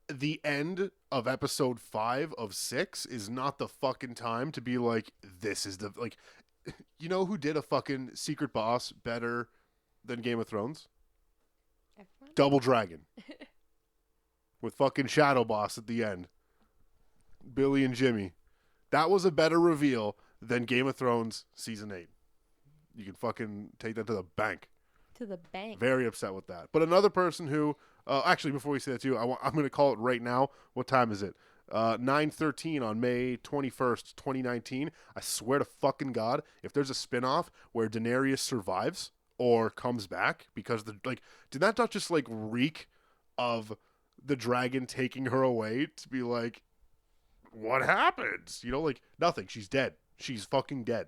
the end of episode 5 of 6 is not the fucking time to be like, this is the, like, you know who did a fucking secret boss better than Game of Thrones? Everyone? Double Dragon. With fucking Shadow Boss at the end. Billy and Jimmy. That was a better reveal than Game of Thrones season 8. You can fucking take that to the bank. To the bank. Very upset with that. But another person who, actually, before we say that too, I'm going to call it right now. What time is it? 9:13 on May 21st, 2019. I swear to fucking God, if there's a spinoff where Daenerys survives or comes back, because did that not just like reek of the dragon taking her away to be like, what happens? You know, like, nothing. She's dead. She's fucking dead.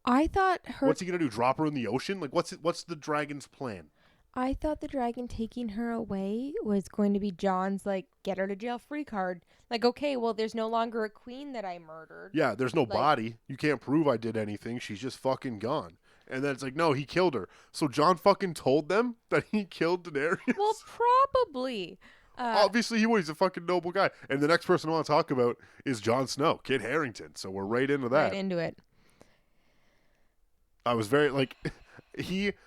I thought What's he gonna do? Drop her in the ocean? Like, what's the dragon's plan? I thought the dragon taking her away was going to be John's, like, get her to jail free card. Like, okay, well, there's no longer a queen that I murdered. Yeah, there's no body. You can't prove I did anything. She's just fucking gone. And then it's like, no, he killed her. So John fucking told them that he killed Daenerys? Well, probably. Obviously, he was. He's a fucking noble guy. And the next person I want to talk about is Jon Snow, Kit Harington. So we're right into that. Right into it. I was very, like,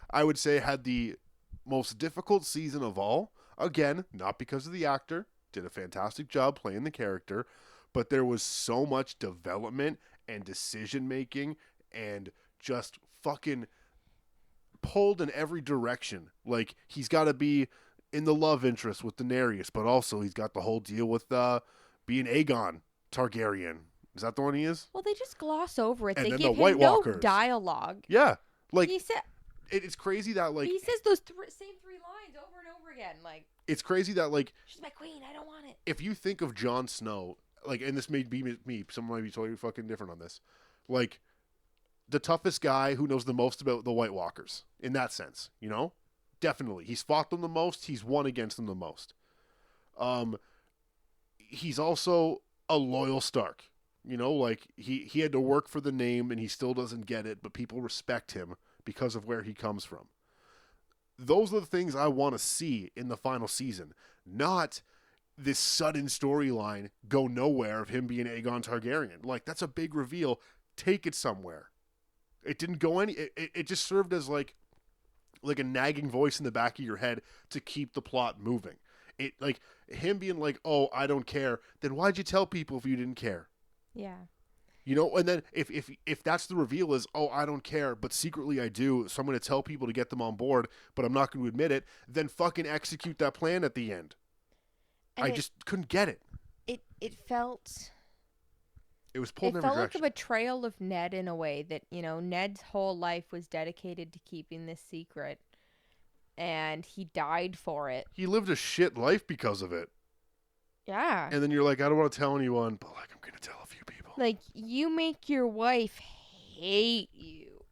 I would say, had the most difficult season of all. Again, not because of the actor. Did a fantastic job playing the character. But there was so much development and decision-making and just fucking pulled in every direction. Like, he's got to be in the love interest with Daenerys, but also he's got the whole deal with being Aegon Targaryen. Is that the one he is? Well, they just gloss over it. And they then give the White him no Walkers. dialogue. Yeah. Like, He said, it's crazy that, like, he says those same 3 lines over and over again. Like, it's crazy that, like, she's my queen. I don't want it. if you think of Jon Snow, like, and this may be me, someone might be totally fucking different on this, like, the toughest guy who knows the most about the White Walkers, in that sense, you know? Definitely. He's fought them the most. He's won against them the most. He's also a loyal Stark. You know, like, he had to work for the name and he still doesn't get it, but people respect him because of where he comes from. Those are the things I want to see in the final season. Not this sudden storyline go nowhere of him being Aegon Targaryen. Like, that's a big reveal. Take it somewhere. It didn't go it just served as like a nagging voice in the back of your head to keep the plot moving. It, like, him being like, oh, I don't care. Then why'd you tell people if you didn't care? Yeah. You know, and then if that's the reveal is, oh, I don't care, but secretly I do, so I'm going to tell people to get them on board, but I'm not going to admit it, then fucking execute that plan at the end. And I just couldn't get it. It felt... It was pulled in It every felt like direction. a betrayal of Ned in a way that, Ned's whole life was dedicated to keeping this secret. And he died for it. He lived a shit life because of it. Yeah. And then you're like, I don't want to tell anyone, but, like, I'm going to tell a few people. Like, you make your wife hate you.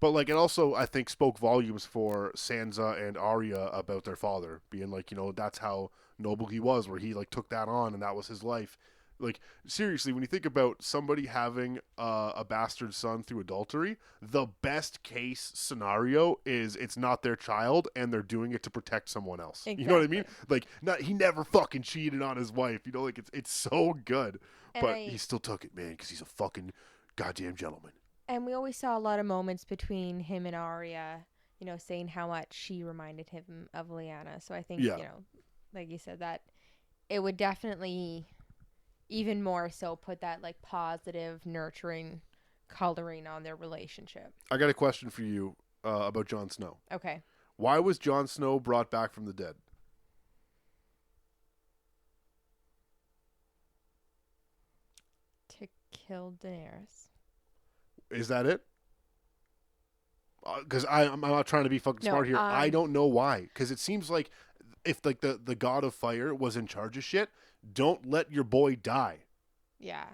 But, like, it also, I think, spoke volumes for Sansa and Arya about their father. Being like, that's how noble he was, where he, like, took that on and that was his life. Like, seriously, when you think about somebody having a bastard son through adultery, the best case scenario is it's not their child and they're doing it to protect someone else. Exactly. You know what I mean? Like, he never fucking cheated on his wife. Like, it's so good. But he still took it, man, because he's a fucking goddamn gentleman. And we always saw a lot of moments between him and Arya, saying how much she reminded him of Lyanna. So I think, like you said, that it would definitely... even more so put that, like, positive, nurturing coloring on their relationship. I got a question for you about Jon Snow. Okay. Why was Jon Snow brought back from the dead? To kill Daenerys. Is that it? Because I'm not trying to be fucking smart here. I don't know why. Because it seems like if like the god of fire was in charge of shit, don't let your boy die. Yeah.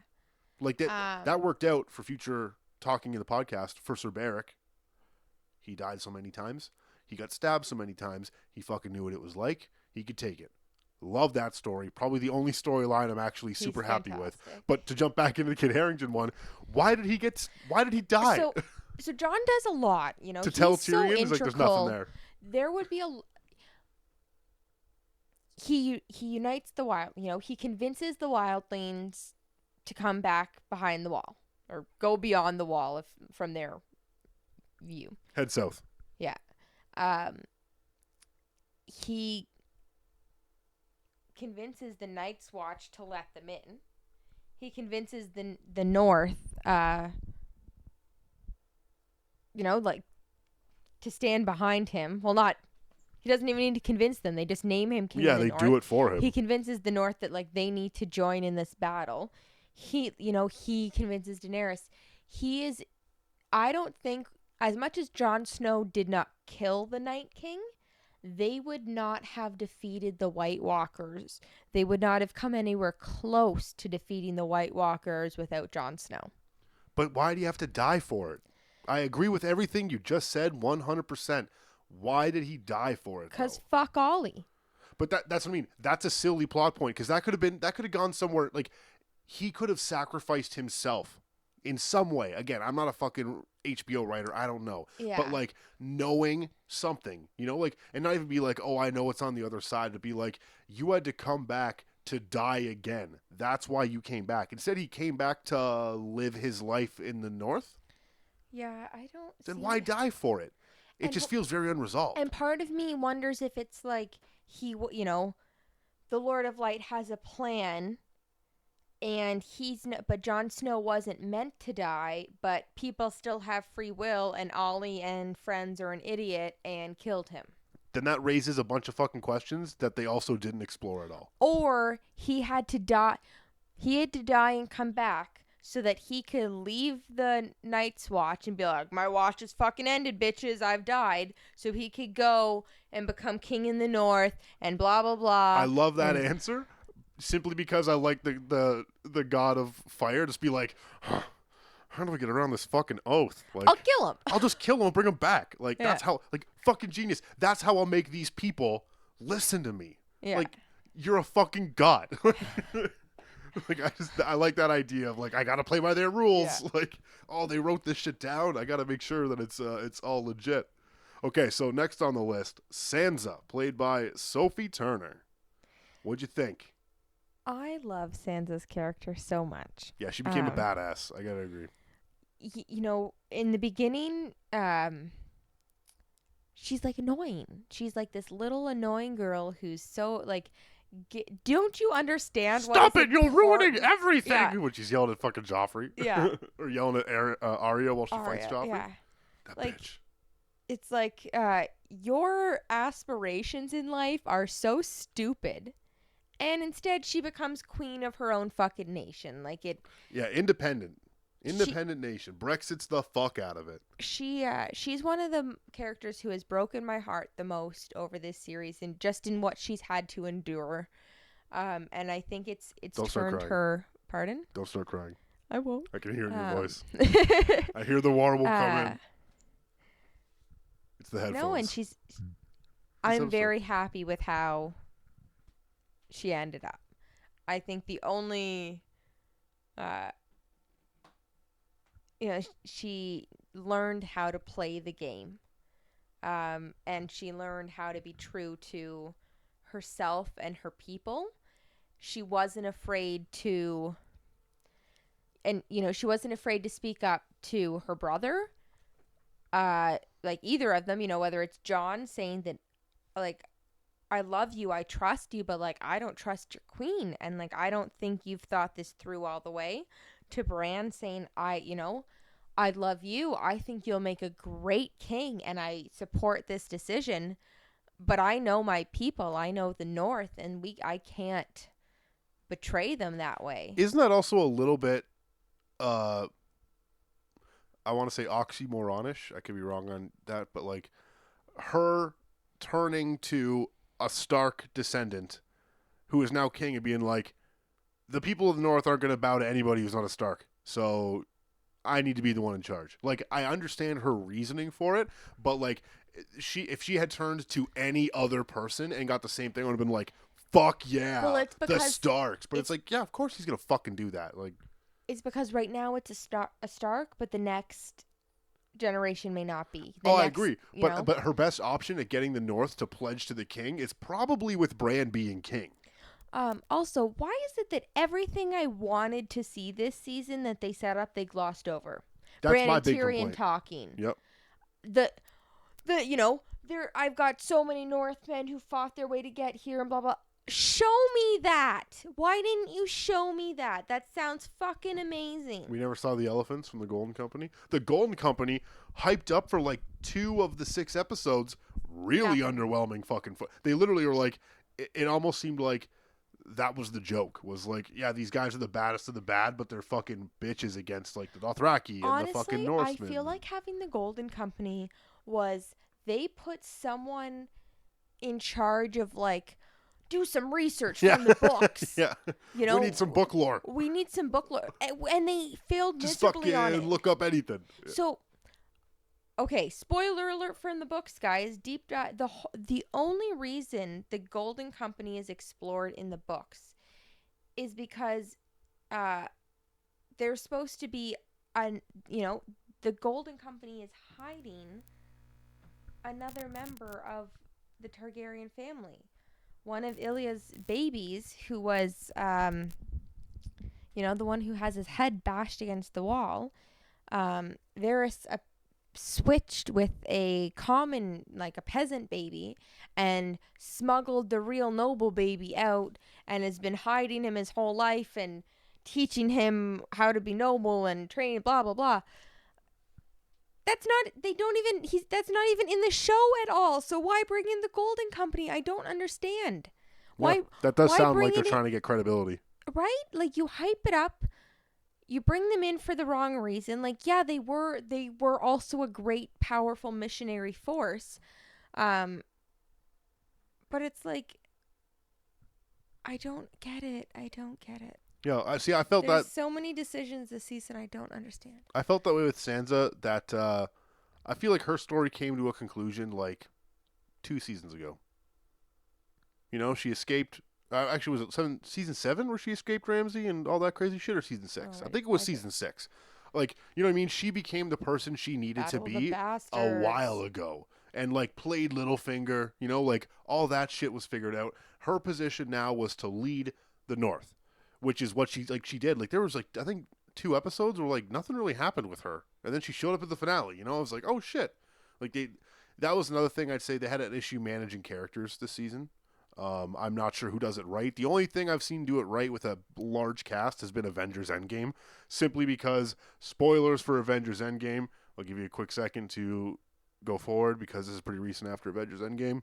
Like that worked out for future talking in the podcast for Sir Beric. He died so many times. He got stabbed so many times. He fucking knew what it was like. He could take it. Love that story. Probably the only storyline I'm actually super happy with. But to jump back into the Kit Harington one, why did he die? So Jon does a lot, you know. To tell Tyrion, he's like, there's nothing there. There would be he unites the wild, you know, he convinces the wildlings to come back behind the wall or go beyond the wall from their view. Head south. Yeah. He convinces the Night's Watch to let them in. He convinces the North, you know, like, to stand behind him. Well, he doesn't even need to convince them. They just name him King of the North. Yeah, they do it for him. He convinces the North that, like, they need to join in this battle. He convinces Daenerys. I don't think, as much as Jon Snow did not kill the Night King, they would not have defeated the White Walkers. They would not have come anywhere close to defeating the White Walkers without Jon Snow. But why do you have to die for it? I agree with everything you just said 100%. Why did he die for it? Because fuck Ollie. But that's what I mean. That's a silly plot point because that could have gone somewhere. Like, he could have sacrificed himself in some way. Again, I'm not a fucking HBO writer. I don't know. Yeah. But like knowing something, you know, like, and not even be like, oh, I know what's on the other side. To be like, you had to come back to die again. That's why you came back. Instead, he came back to live his life in the North. Yeah, I don't. Then why die for it? It just feels very unresolved. And part of me wonders if it's like you know, the Lord of Light has a plan, and but Jon Snow wasn't meant to die, but people still have free will, and Ollie and friends are an idiot and killed him. Then that raises a bunch of fucking questions that they also didn't explore at all. Or he had to die. He had to die and come back so that he could leave the Night's Watch and be like, my watch is fucking ended, bitches. I've died. So he could go and become king in the North and blah, blah, blah. I love that answer simply because I like the god of fire. Just be like, how do I get around this fucking oath? Like, I'll kill him. I'll just kill him and bring him back. Like, that's how, like, fucking genius. That's how I'll make these people listen to me. Yeah. Like, you're a fucking god. Like, I like that idea of, like, I gotta play by their rules. Yeah. Like, oh, they wrote this shit down. I gotta make sure that it's all legit. Okay, so next on the list, Sansa, played by Sophie Turner. What'd you think? I love Sansa's character so much. Yeah, she became a badass. I gotta agree. You know, in the beginning, she's like annoying. She's like this little annoying girl who's so like. Don't you understand? Stop it! You're ruining everything. Yeah. When she's yelling at fucking Joffrey. Yeah. Or yelling at Arya while she fights Joffrey. Yeah. That like, bitch. It's like your aspirations in life are so stupid. And instead she becomes queen of her own fucking nation. Like it. Yeah, independent nation. Brexit's the fuck out of it. She's one of the characters who has broken my heart the most over this series, and just in what she's had to endure. And I think it's turned her. Pardon? Don't start crying. I won't. I can hear it in your voice. I hear the war will come in. It's the headphones. No, and I'm very happy with how she ended up. I think the only. She learned how to play the game. And she learned how to be true to herself and her people. She wasn't afraid to, she wasn't afraid to speak up to her brother. Like either of them, whether it's Jon saying that, like, I love you, I trust you, but like, I don't trust your queen. And like, I don't think you've thought this through all the way. To Bran saying, I I love you. I think you'll make a great king, and I support this decision. But I know my people. I know the North, and I can't betray them that way. Isn't that also a little bit, I want to say oxymoronish? I could be wrong on that, but like her turning to a Stark descendant who is now king and being like, the people of the North aren't going to bow to anybody who's not a Stark. So I need to be the one in charge. Like, I understand her reasoning for it, but like, if she had turned to any other person and got the same thing, I would have been like, fuck yeah, Well, it's the because Starks. But it's like, yeah, of course he's gonna fucking do that. Like, it's because right now it's a Stark, but the next generation may not be. I agree. But her best option at getting the North to pledge to the king is probably with Bran being king. Also, why is it that everything I wanted to see this season that they set up, they glossed over? That's Bran my and big Tyrion complaint. talking. Yep. The I've got so many Northmen who fought their way to get here and blah blah. Show me that. Why didn't you show me that? That sounds fucking amazing. We never saw the elephants from the Golden Company. The Golden Company hyped up for like 2 of the 6 episodes. Really underwhelming fucking. They literally were like, it almost seemed like that was the joke. Was like, yeah, these guys are the baddest of the bad, but they're fucking bitches against like the Dothraki and the fucking Norsemen. I feel like having the Golden Company was they put someone in charge of like do some research from the books. Yeah. You know, we need some book lore. And they failed Just miserably on fucking it. look up anything. So, okay, spoiler alert from the books, guys. Deep dive. The only reason the Golden Company is explored in the books is because there's supposed to be the Golden Company is hiding another member of the Targaryen family. One of Ilya's babies, who was, the one who has his head bashed against the wall. Varys switched with a common, like a peasant baby, and smuggled the real noble baby out, and has been hiding him his whole life and teaching him how to be noble and training, blah blah blah. That's not even in the show at all. So why bring in the Golden Company? I don't understand. Why that does why sound like bring they're trying to get credibility. Right? Like, you hype it up, you bring them in for the wrong reason. Like, yeah, they were also a great, powerful missionary force. But it's like, I don't get it. Yeah, I felt There's that. so many decisions this season I don't understand. I felt that way with Sansa. That I feel like her story came to a conclusion like 2 seasons ago. You know, she escaped. Actually, was it season 7 where she escaped Ramsay and all that crazy shit, or season 6? Oh, I think it was season 6. Like, you know what I mean? She became the person she needed Battle to of the be a Bastards. while ago. And, like, played Littlefinger. You know, like, all that shit was figured out. Her position now was to lead the North, which is what she did. Like, there was, like, I think 2 episodes where, like, nothing really happened with her. And then she showed up at the finale. You know, I was like, oh, shit. Like, that was another thing I'd say. They had an issue managing characters this season. I'm not sure who does it right. The only thing I've seen do it right with a large cast has been Avengers Endgame, simply because, spoilers for Avengers Endgame, I'll give you a quick second to go forward because this is pretty recent after Avengers Endgame.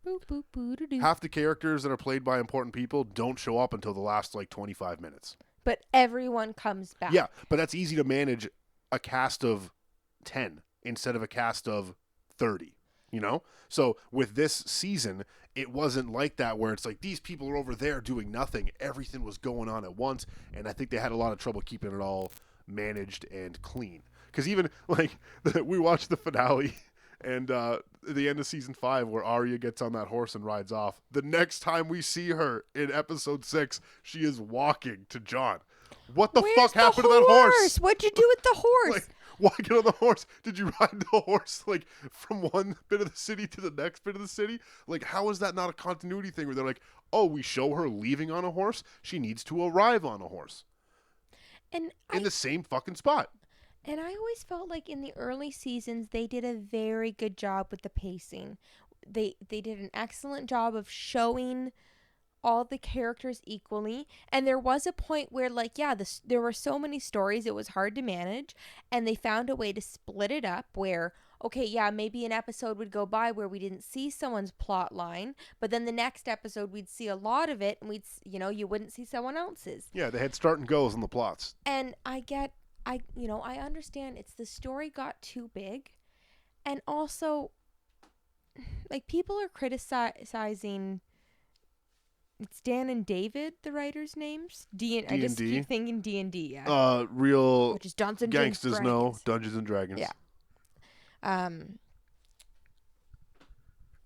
Boop, boop, boo-doo-doo. Half the characters that are played by important people don't show up until the last, like, 25 minutes. But everyone comes back. Yeah, but that's easy to manage a cast of 10 instead of a cast of 30, you know? So with this season, it wasn't like that where it's like these people are over there doing nothing. Everything was going on at once, and I think they had a lot of trouble keeping it all managed and clean. Because even, like, we watched the finale and the end of season 5 where Arya gets on that horse and rides off. The next time we see her in episode 6, she is walking to Jon. What the fuck happened to that horse? What'd you do with the horse? Like, why get on the horse? Did you ride the horse like from one bit of the city to the next bit of the city? Like, how is that not a continuity thing where they're like, oh, we show her leaving on a horse, she needs to arrive on a horse And in the same fucking spot. And I always felt like in the early seasons they did a very good job with the pacing. They did an excellent job of showing all the characters equally. And there was a point where, like, yeah, there were so many stories, it was hard to manage. And they found a way to split it up where, okay, yeah, maybe an episode would go by where we didn't see someone's plot line, but then the next episode we'd see a lot of it, and you wouldn't see someone else's. Yeah, they had start and goes in the plots. And I understand it's the story got too big. And also, like, people are criticizing. It's Dan and David, the writers' names. I just D&D? keep thinking D&D, yeah. Real Which is Dungeons and gangsters know Dragons. Dungeons and Dragons. Yeah.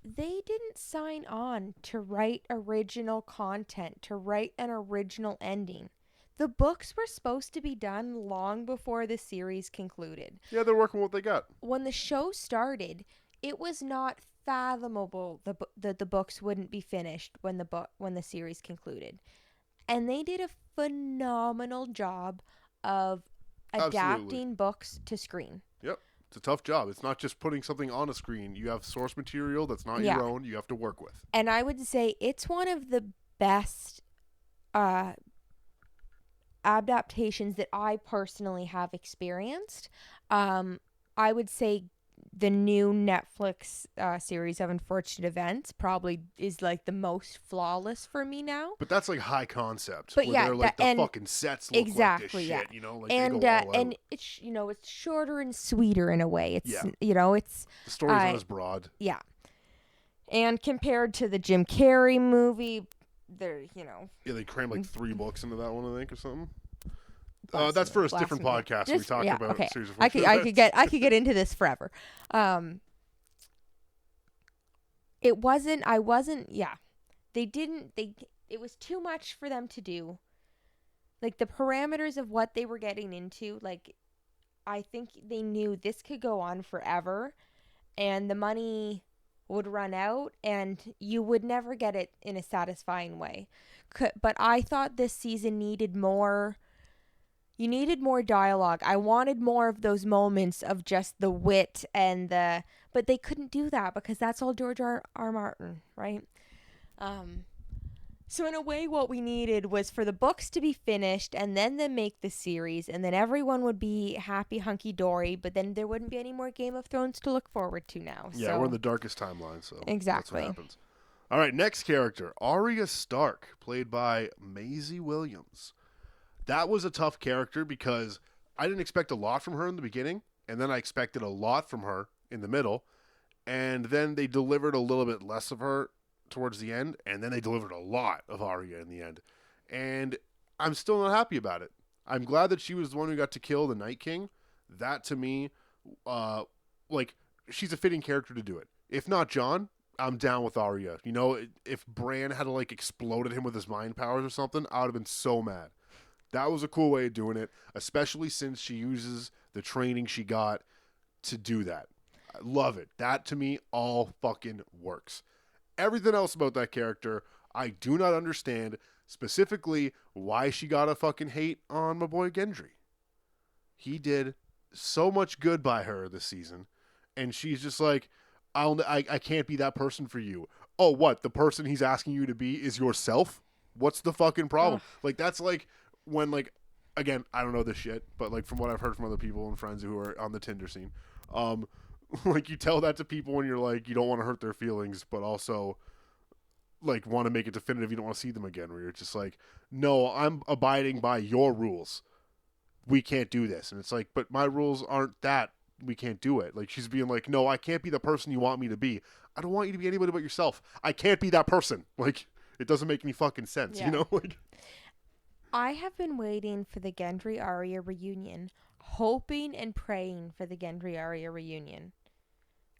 They didn't sign on to write original content, to write an original ending. The books were supposed to be done long before the series concluded. Yeah, they're working with what they got. When the show started, it was not fathomable that the books wouldn't be finished when the series concluded. And they did a phenomenal job of adapting books to screen. Yep. It's a tough job. It's not just putting something on a screen. You have source material that's not your own you have to work with. And I would say it's one of the best adaptations that I personally have experienced. I would say the new Netflix series of Unfortunate Events probably is like the most flawless for me now. But that's like high concept. But where they're like the fucking sets look exactly, like this shit, like and they go all and out. it's it's shorter and sweeter in a way. It's it's the story's not as broad. Yeah. And compared to the Jim Carrey movie, they're Yeah, they crammed like 3 books into that one, I think, or something. That's for a different podcast. We talked about okay. series of I could get into this forever. It wasn't. I wasn't. Yeah, they didn't. It was too much for them to do. Like the parameters of what they were getting into. Like, I think they knew this could go on forever, and the money would run out, and you would never get it in a satisfying way. But I thought this season needed more. You needed more dialogue. I wanted more of those moments of just the wit and but they couldn't do that because that's all George R. Martin, right? So in a way, what we needed was for the books to be finished and then they make the series, and then everyone would be happy, hunky-dory, but then there wouldn't be any more Game of Thrones to look forward to now. Yeah, we're in the darkest timeline, so exactly. That's what happens. All right, next character, Arya Stark, played by Maisie Williams. That was a tough character because I didn't expect a lot from her in the beginning, and then I expected a lot from her in the middle, and then they delivered a little bit less of her towards the end, and then they delivered a lot of Arya in the end. And I'm still not happy about it. I'm glad that she was the one who got to kill the Night King. That, to me, she's a fitting character to do it. If not Jon, I'm down with Arya. If Bran had exploded him with his mind powers or something, I would have been so mad. That was a cool way of doing it, especially since she uses the training she got to do that. I love it. That, to me, all fucking works. Everything else about that character, I do not understand, specifically why she got a fucking hate on my boy Gendry. He did so much good by her this season, and she's just like, I can't be that person for you. Oh, what? The person he's asking you to be is yourself? What's the fucking problem? That's like when, again, I don't know this shit, but from what I've heard from other people and friends who are on the Tinder scene, you tell that to people when you're you don't want to hurt their feelings, but also want to make it definitive. You don't want to see them again, where you're just no, I'm abiding by your rules. We can't do this. And it's but my rules aren't that. We can't do it. She's being no, I can't be the person you want me to be. I don't want you to be anybody but yourself. I can't be that person. It doesn't make any fucking sense, I have been waiting for the Gendry Arya reunion, hoping and praying for the Gendry Arya reunion.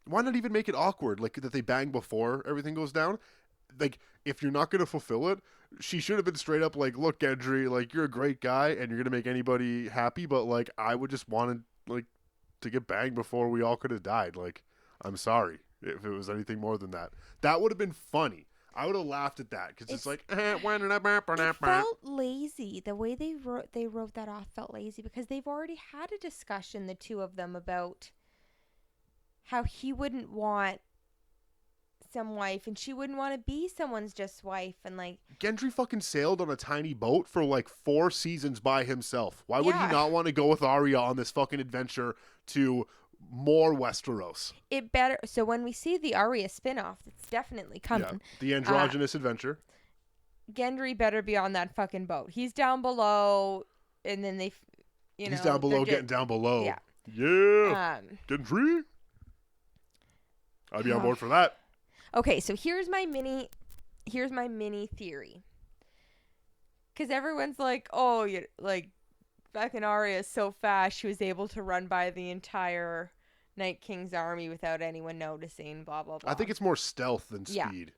Why not even make it awkward, that they bang before everything goes down? If you're not going to fulfill it, she should have been straight up look, Gendry, you're a great guy and you're going to make anybody happy, but I would just wanted to get banged before we all could have died. I'm sorry if it was anything more than that. That would have been funny. I would have laughed at that because it felt lazy. The way they wrote that off felt lazy because they've already had a discussion, the two of them, about how he wouldn't want some wife, and she wouldn't want to be someone's just wife, and like Gendry fucking sailed on a tiny boat for like 4 seasons by himself. Why would he Yeah. not want to go with Arya on this fucking adventure to more Westeros? it better. So when we see the Arya spinoff, it's definitely coming. Yeah, the androgynous adventure. Gendry better be on that fucking boat. He's down below, and then they, He's down below, getting down below. Yeah. Yeah. Gendry. I'd be on board for that. Okay, so here's my mini theory. Because everyone's like, oh, you like, fucking Arya is so fast, she was able to run by the entire Night King's army without anyone noticing, blah, blah, blah. I think it's more stealth than Yeah. speed.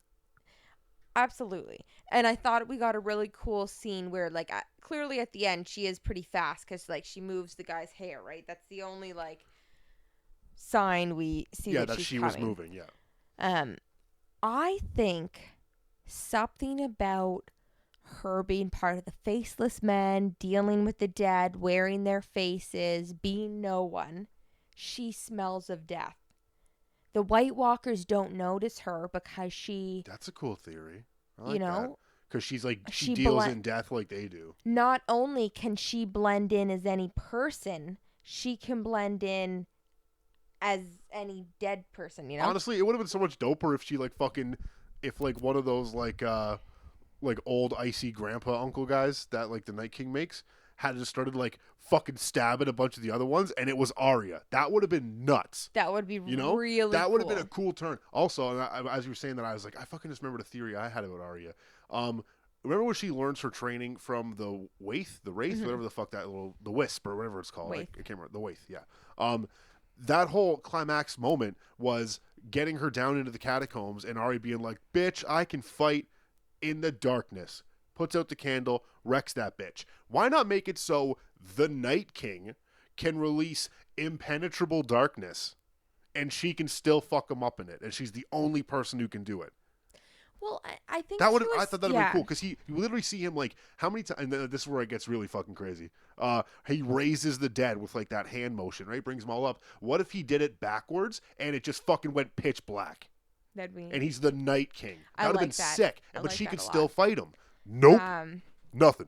Absolutely. And I thought we got a really cool scene where, like, clearly at the end, she is pretty fast because, like, she moves the guy's hair, right? That's the only, like, sign we see that she coming. was moving, yeah. I think something about her being part of the faceless men, dealing with the dead, wearing their faces, being no one, she smells of death. The White Walkers don't notice her because she... That's a cool theory. I like that. Because she's like, she deals in death like they do. Not only can she blend in as any person, she can blend in as any dead person, you know? Honestly, it would have been so much doper if she like fucking, if like one of those like old icy grandpa uncle guys that like the Night King makes had just started like fucking stabbing a bunch of the other ones, and it was Arya. That would have been nuts. That would be really that would have cool. been a cool turn. Also, and as you were saying that, I was like, I fucking just remembered a theory I had about Arya. Remember when she learns her training from the Wraith, whatever the fuck the Wisp or whatever it's called. I can't remember. The Wraith, yeah. That whole climax moment was getting her down into the catacombs and Arya being like, bitch, I can fight in the darkness. Puts out the candle, wrecks that bitch. Why not make it so the Night King can release impenetrable darkness and she can still fuck him up in it, and she's the only person who can do it? Well, I think I thought that would be cool, because you literally see him like how many times, and this is where it gets really fucking crazy. He raises the dead with like that hand motion, right? Brings them all up. What if he did it backwards and it just fucking went pitch black? And he's the Night King. That would have been sick. But she could still fight him. Nope. Nothing.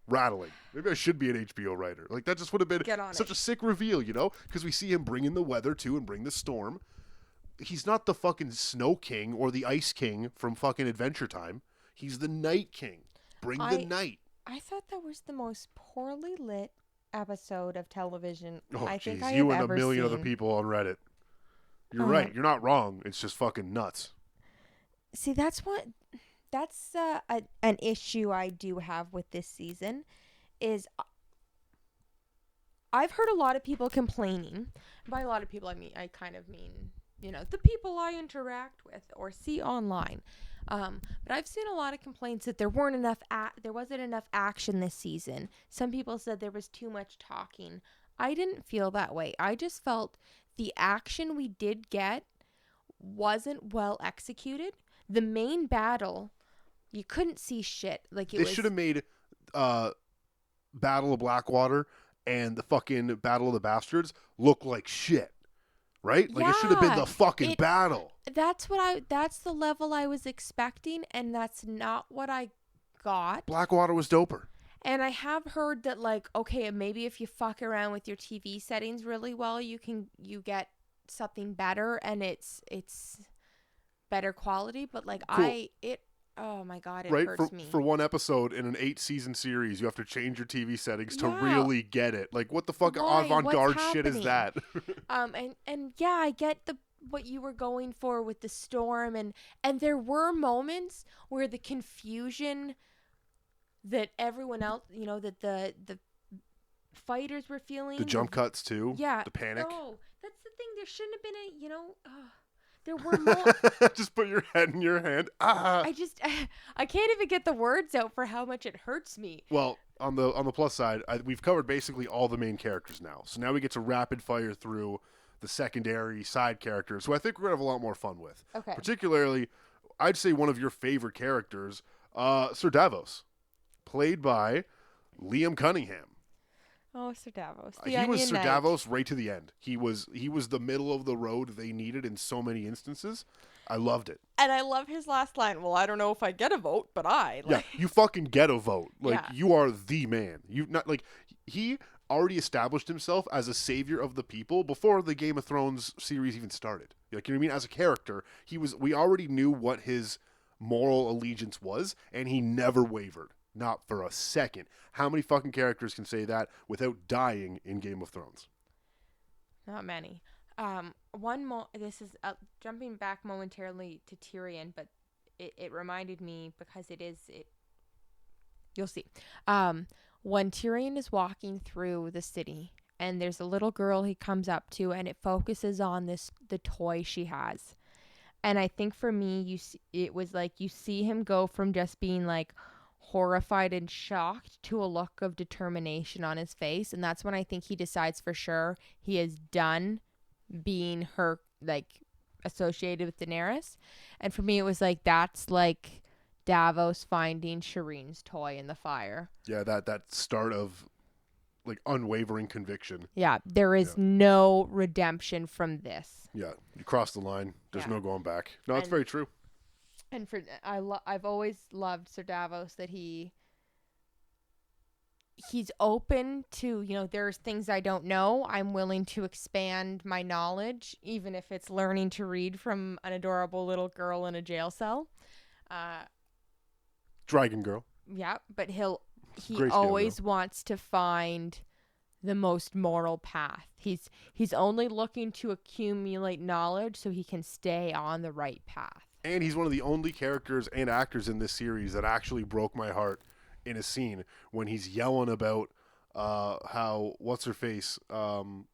Rattling. Maybe I should be an HBO writer. Like, that just would have been such a sick reveal, you know? Because we see him bring in the weather too and bring the storm. He's not the fucking Snow King or the Ice King from fucking Adventure Time. He's the Night King. Bring the night. I thought that was the most poorly lit episode of television I think geez, I you have and ever a million seen. other people on Reddit. You're right. You're not wrong. It's just fucking nuts. See, that's an issue I do have with this season is I've heard a lot of people complaining. By a lot of people, I kind of mean, you know, the people I interact with or see online. But I've seen a lot of complaints that there wasn't enough action this season. Some people said there was too much talking. I didn't feel that way. I just felt the action we did get wasn't well executed. The main battle, you couldn't see shit. Like they should have made Battle of Blackwater and the fucking Battle of the Bastards look like shit. Right? Like, it should have been the fucking battle. That's the level I was expecting, and that's not what I got. Blackwater was doper. And I have heard that, like, okay, maybe if you fuck around with your TV settings really well, you get something better, and it's better quality. But like, cool. Oh my god, it right? hurts me. For one episode in an 8-season series, you have to change your TV settings to really get it. Like, what the fuck avant-garde shit is that? and yeah, I get what you were going for with the storm, and there were moments where the confusion that everyone else, you know, that the fighters were feeling, the jump cuts too, yeah, the panic. No, that's the thing. There shouldn't have been you know. There were more. Just put your head in your hand. Ah. I can't even get the words out for how much it hurts me. Well, on the plus side, we've covered basically all the main characters now. So now we get to rapid fire through the secondary side characters, who I think we're gonna have a lot more fun with. Okay. Particularly, I'd say one of your favorite characters, Sir Davos, played by Liam Cunningham. Oh, Sir Davos. He was Sir Davos right to the end. He was the middle of the road they needed in so many instances. I loved it. And I love his last line. Well, I don't know if I get a vote, but I. Yeah, you fucking get a vote. Like, Yeah. you are the man. You not like he already established himself as a savior of the people before the Game of Thrones series even started. Like, you know what I mean? As a character, we already knew what his moral allegiance was, and he never wavered. Not for a second. How many fucking characters can say that without dying in Game of Thrones? Not many. This is jumping back momentarily to Tyrion, but it reminded me because you'll see. When Tyrion is walking through the city and there's a little girl he comes up to, and it focuses on the toy she has. And I think for me, it was like you see him go from just being like horrified and shocked to a look of determination on his face, and that's when I think he decides for sure he is done being her, like, associated with Daenerys. And for me, it was like that's like Davos finding Shireen's toy in the fire. Yeah, that start of like unwavering conviction. Yeah, there is no redemption from this. Yeah, you cross the line. There's no going back. No, it's very true. And I've always loved Sir Davos, that he's open to, there's things I don't know. I'm willing to expand my knowledge, even if it's learning to read from an adorable little girl in a jail cell. Dragon Girl. Yeah, but he Grayscale always girl. wants to find the most moral path. He's only looking to accumulate knowledge so he can stay on the right path. And he's one of the only characters and actors in this series that actually broke my heart in a scene when he's yelling about how what's-her-face told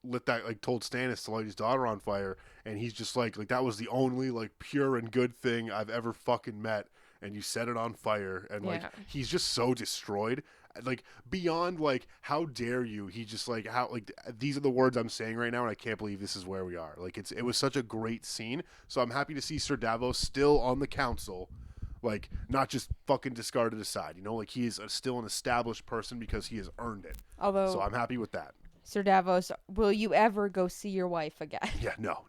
Stannis to light his daughter on fire, and he's just like that was the only like pure and good thing I've ever fucking met, and you set it on fire, and like he's just so destroyed. Like, beyond like how dare you, he just like how like these are the words I'm saying right now, and I can't believe this is where we are. Like, it was such a great scene. So I'm happy to see Sir Davos still on the council, like not just fucking discarded aside, like he is still an established person because he has earned it. Although, so I'm happy with that. Sir Davos, will you ever go see your wife again? Yeah, no.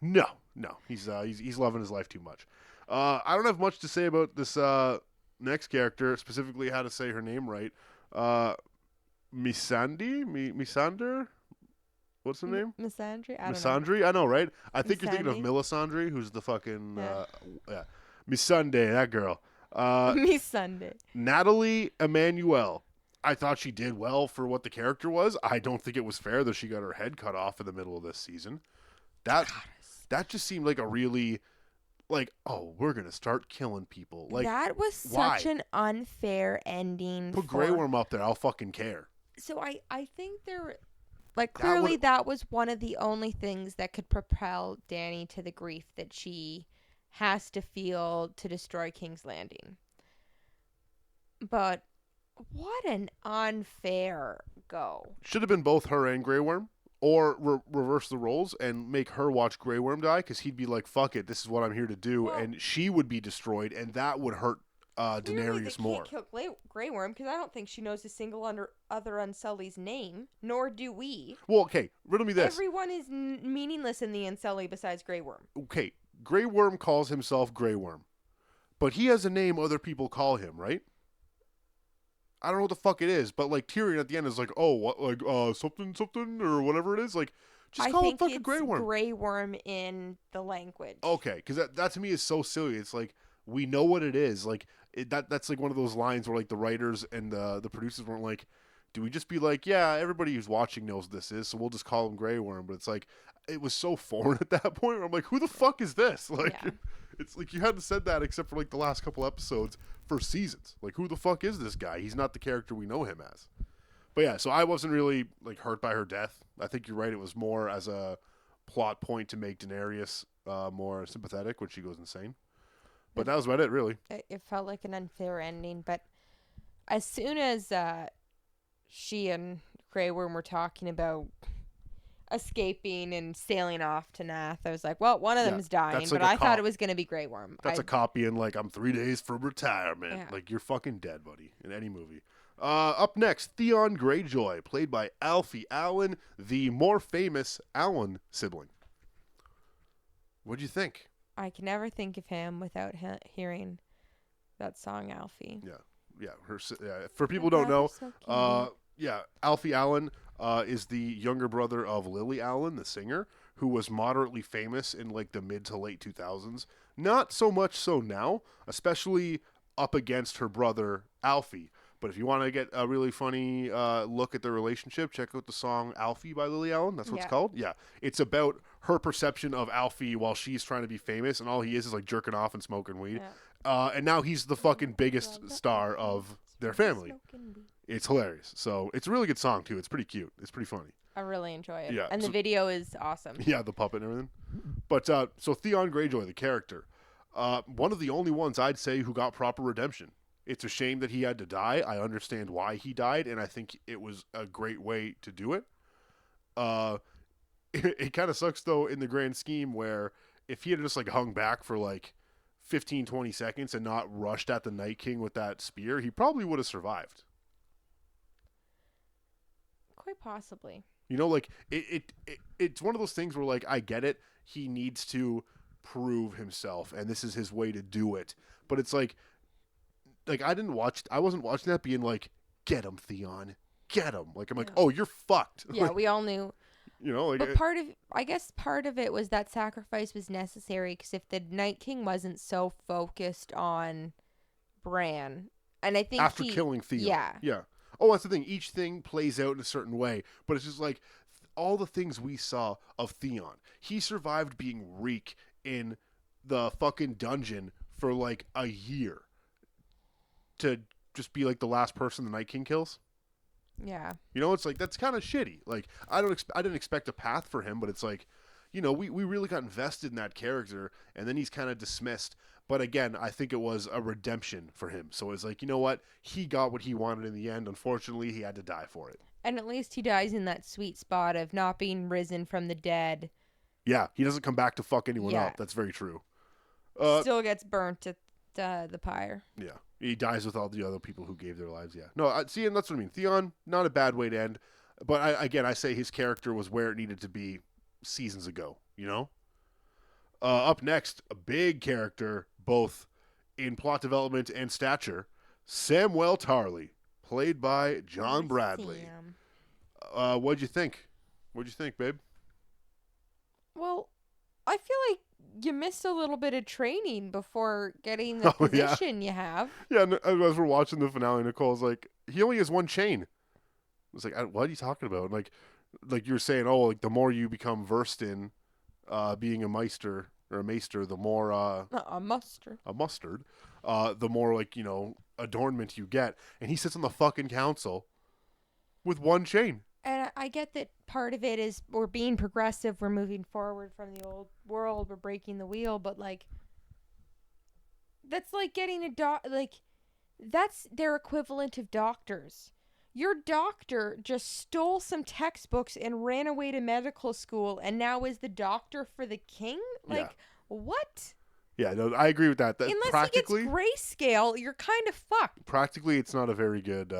He's loving his life too much. I don't have much to say about this next character, specifically how to say her name right. Missandei? What's the name? Missandei? Missandei? I know, right? I think you're thinking of Melisandre, who's the fucking Missandei, that girl. Missandei. Natalie Emmanuel. I thought she did well for what the character was. I don't think it was fair that she got her head cut off in the middle of this season. That just seemed like a really like, oh, we're gonna start killing people. Like, that was such an unfair ending. Put Grey Worm up there. I'll fucking care. So I think clearly that was one of the only things that could propel Dany to the grief that she has to feel to destroy King's Landing. But what an unfair go. Should have been both her and Grey Worm. Or reverse the roles and make her watch Grey Worm die, because he'd be like, fuck it, this is what I'm here to do. Well, and she would be destroyed, and that would hurt Daenerys more. Can't kill Grey Worm, because I don't think she knows a single other Unsullied's name, nor do we. Well, okay, riddle me this. Everyone is meaningless in the Unsullied besides Grey Worm. Okay, Grey Worm calls himself Grey Worm, but he has a name other people call him, right? I don't know what the fuck it is, but like Tyrion at the end is like, oh, what, like something or whatever it is, like just call him fucking Grey Worm. Grey Worm in the language. Okay, because that to me is so silly. It's like, we know what it is. Like that's like one of those lines where like the writers and the producers weren't like, do we just be like, yeah, everybody who's watching knows what this is, so we'll just call him Grey Worm. But it's like, it was so foreign at that point where I'm like, who the fuck is this? Like, it's like you hadn't said that except for like the last couple episodes for seasons. Like, who the fuck is this guy? He's not the character we know him as. But yeah, so I wasn't really like hurt by her death. I think you're right. It was more as a plot point to make Daenerys more sympathetic when she goes insane. But that was about it, really. It felt like an unfair ending. But as soon as she and Grey Worm were talking about escaping and sailing off to Nath, I was like, well, one of them is dying, but I thought it was going to be Grey Worm. That's a copy in like, I'm 3 days from retirement. Yeah. Like, you're fucking dead, buddy, in any movie. Up next, Theon Greyjoy, played by Alfie Allen, the more famous Allen sibling. What'd you think? I can never think of him without hearing that song, Alfie. Yeah. For people who don't know, So cute. Alfie Allen is the younger brother of Lily Allen, the singer, who was moderately famous in like the mid to late 2000s. Not so much so now, especially up against her brother Alfie. But if you want to get a really funny look at their relationship, check out the song Alfie by Lily Allen. That's what it's called. Yeah. It's about her perception of Alfie while she's trying to be famous, and all he is like jerking off and smoking weed. And now he's the fucking biggest star of their family. It's hilarious. So it's a really good song, too. It's pretty cute. It's pretty funny. I really enjoy it. Yeah. And the video is awesome. Yeah, the puppet and everything. But so Theon Greyjoy, the character, one of the only ones I'd say who got proper redemption. It's a shame that he had to die. I understand why he died, and I think it was a great way to do it. It kind of sucks, though, in the grand scheme, where if he had just like hung back for like 15, 20 seconds and not rushed at the Night King with that spear, he probably would have survived. Quite possibly. You know, like it's one of those things where like I get it. He needs to prove himself, and this is his way to do it. But it's like I wasn't watching that being like, get him, Theon, get him. Like I'm like, oh, you're fucked. Yeah, like, we all knew. You know, like, but I guess part of it was that sacrifice was necessary because if the Night King wasn't so focused on Bran, and I think after killing Theon, yeah. Oh, that's the thing. Each thing plays out in a certain way, but it's just like all the things we saw of Theon. He survived being Reek in the fucking dungeon for like a year to just be like the last person the Night King kills. Yeah. You know, it's like that's kind of shitty. Like I didn't expect a path for him, but it's like, you know, we really got invested in that character, and then he's kind of dismissed. But again, I think it was a redemption for him. So it's like, you know what? He got what he wanted in the end. Unfortunately, he had to die for it. And at least he dies in that sweet spot of not being risen from the dead. Yeah, he doesn't come back to fuck anyone up. That's very true. Still gets burnt at the pyre. Yeah. He dies with all the other people who gave their lives, yeah. No, see, and that's what I mean. Theon, not a bad way to end. But I say his character was where it needed to be seasons ago, you know? Up next, a big character, both in plot development and stature, Samwell Tarly, played by John Bradley. What'd you think? What'd you think, babe? Well, I feel like you missed a little bit of training before getting the position you have. Yeah, as we're watching the finale, Nicole's like, he only has one chain. I was like, what are you talking about? Like you were saying, oh, like the more you become versed in being a maester, the more a mustard, the more like, you know, adornment you get. And he sits on the fucking council with one chain. And I get that part of it is we're being progressive, we're moving forward from the old world, we're breaking the wheel, but like that's like getting that's their equivalent of doctors. Your doctor just stole some textbooks and ran away to medical school and now is the doctor for the king? Like, what? Yeah, no, I agree with that. Unless he gets grayscale, you're kind of fucked. Practically, it's not a very good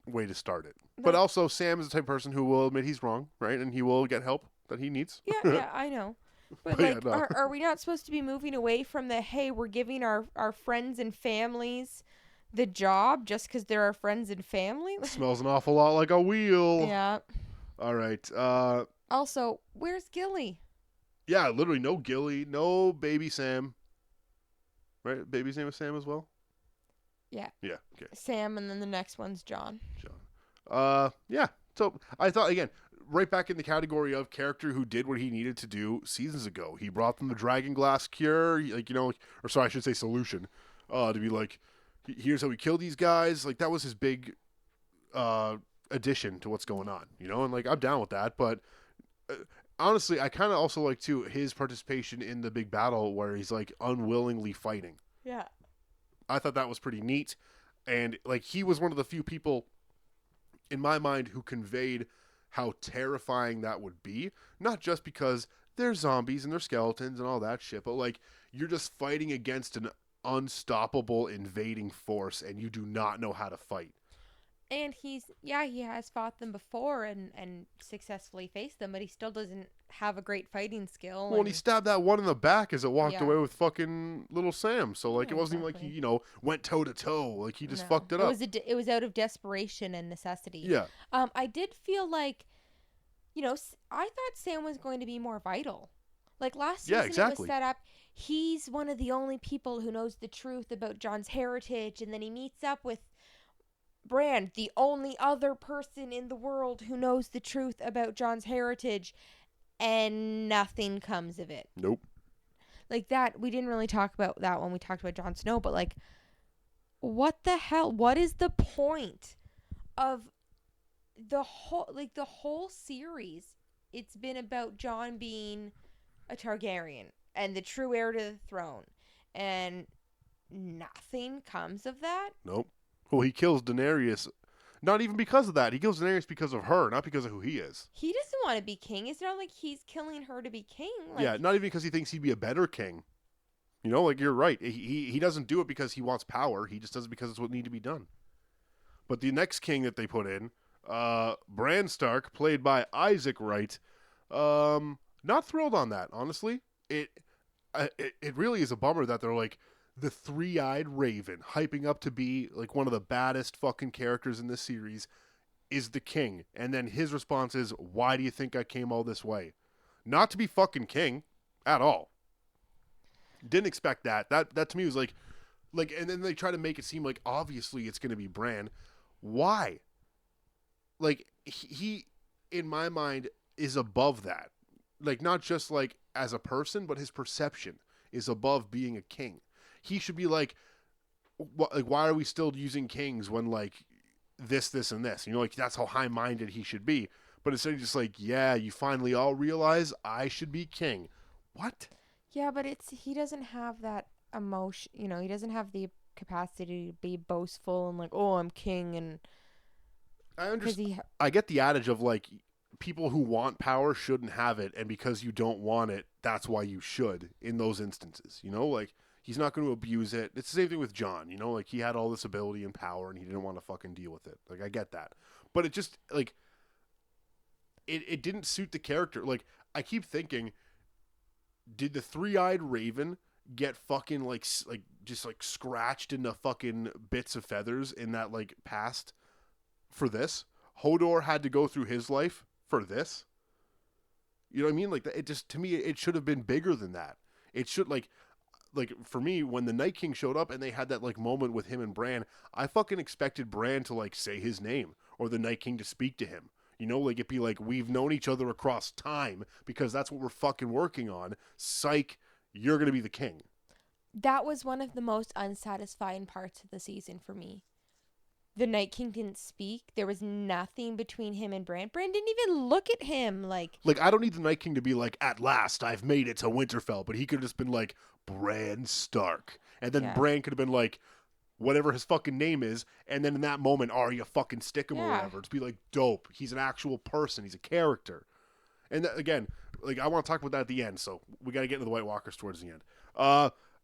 way to start it. But also, Sam is the type of person who will admit he's wrong, right? And he will get help that he needs. Yeah, I know. But like, yeah, no. Are we not supposed to be moving away from the, hey, we're giving our friends and families the job just because they're our friends and family? Smells an awful lot like a wheel. Yeah. All right. Also, where's Gilly? Yeah, literally no Gilly, no baby Sam. Right? Baby's name is Sam as well? Yeah. Yeah, okay. Sam, and then the next one's John. Yeah. So I thought, again, right back in the category of character who did what he needed to do seasons ago. He brought them the dragon glass cure, like, you know, or sorry, I should say solution, to be like, here's how we kill these guys. Like, that was his big addition to what's going on, you know? And, like, I'm down with that. But honestly, I kind of also like, too, his participation in the big battle where he's, like, unwillingly fighting. Yeah. I thought that was pretty neat. And, like, he was one of the few people in my mind who conveyed how terrifying that would be. Not just because they're zombies and they're skeletons and all that shit, but like you're just fighting against an unstoppable invading force and you do not know how to fight. And he has fought them before and successfully faced them, but he still doesn't have a great fighting skill. Well, and he stabbed that one in the back as it walked Yeah. away with fucking little Sam. So, like, Yeah, it wasn't even like exactly. he, went toe to toe. Like, he just No, fucked it up. it was out of desperation and necessity. Yeah. I did feel like, I thought Sam was going to be more vital. Like last season, Yeah, it exactly. was set up. He's one of the only people who knows the truth about John's heritage, and then he meets up with Bran, the only other person in the world who knows the truth about John's heritage, and nothing comes of it. Nope. Like that, we didn't really talk about that when we talked about Jon Snow, but like, what the hell? What is the point of the whole series? It's been about Jon being a Targaryen and the true heir to the throne, and nothing comes of that. Nope. Well, he kills Daenerys, not even because of that. He kills Daenerys because of her, not because of who he is. He doesn't want to be king. It's not like he's killing her to be king. Like, Yeah, not even because he thinks he'd be a better king. Like, you're right. He doesn't do it because he wants power. He just does it because it's what needs to be done. But the next king that they put in, Bran Stark, played by Isaac Wright, not thrilled on that, honestly. It really is a bummer that they're like the three-eyed raven, hyping up to be like one of the baddest fucking characters in this series, is the king. And then his response is, why do you think I came all this way? Not to be fucking king at all. Didn't expect that. That to me was like, and then they try to make it seem like obviously it's going to be Bran. Why? Like, he, in my mind, is above that. Like, not just like as a person, but his perception is above being a king. He should be like, why are we still using kings when like this, and this? Like, that's how high-minded he should be. But instead he's just like, yeah, you finally all realize I should be king. What? Yeah, but he doesn't have that emotion. He doesn't have the capacity to be boastful and like, oh, I'm king. And I understand. I get the adage of like, people who want power shouldn't have it, and because you don't want it, that's why you should in those instances. Like, he's not going to abuse it. It's the same thing with Jon. Like, he had all this ability and power, and he didn't want to fucking deal with it. Like, I get that, but it just like it didn't suit the character. Like, I keep thinking, did the three-eyed raven get fucking like just like scratched into fucking bits of feathers in that like past for this? Hodor had to go through his life for this. You know what I mean? Like, it just, to me, it should have been bigger than that. It should like for me, when the Night King showed up and they had that like moment with him and Bran, I fucking expected Bran to like say his name or the Night King to speak to him. Like, it'd be like, we've known each other across time because that's what we're fucking working on. Psych, you're gonna be the king. That was one of the most unsatisfying parts of the season for me. The Night King didn't speak. There was nothing between him and Bran. Bran didn't even look at him. Like, I don't need the Night King to be like, at last, I've made it to Winterfell. But he could have just been like, Bran Stark. And then Bran could have been like, whatever his fucking name is. And then in that moment, Arya fucking stick him or whatever. To be like, dope. He's an actual person. He's a character. And again, like, I want to talk about that at the end. So we got to get into the White Walkers towards the end.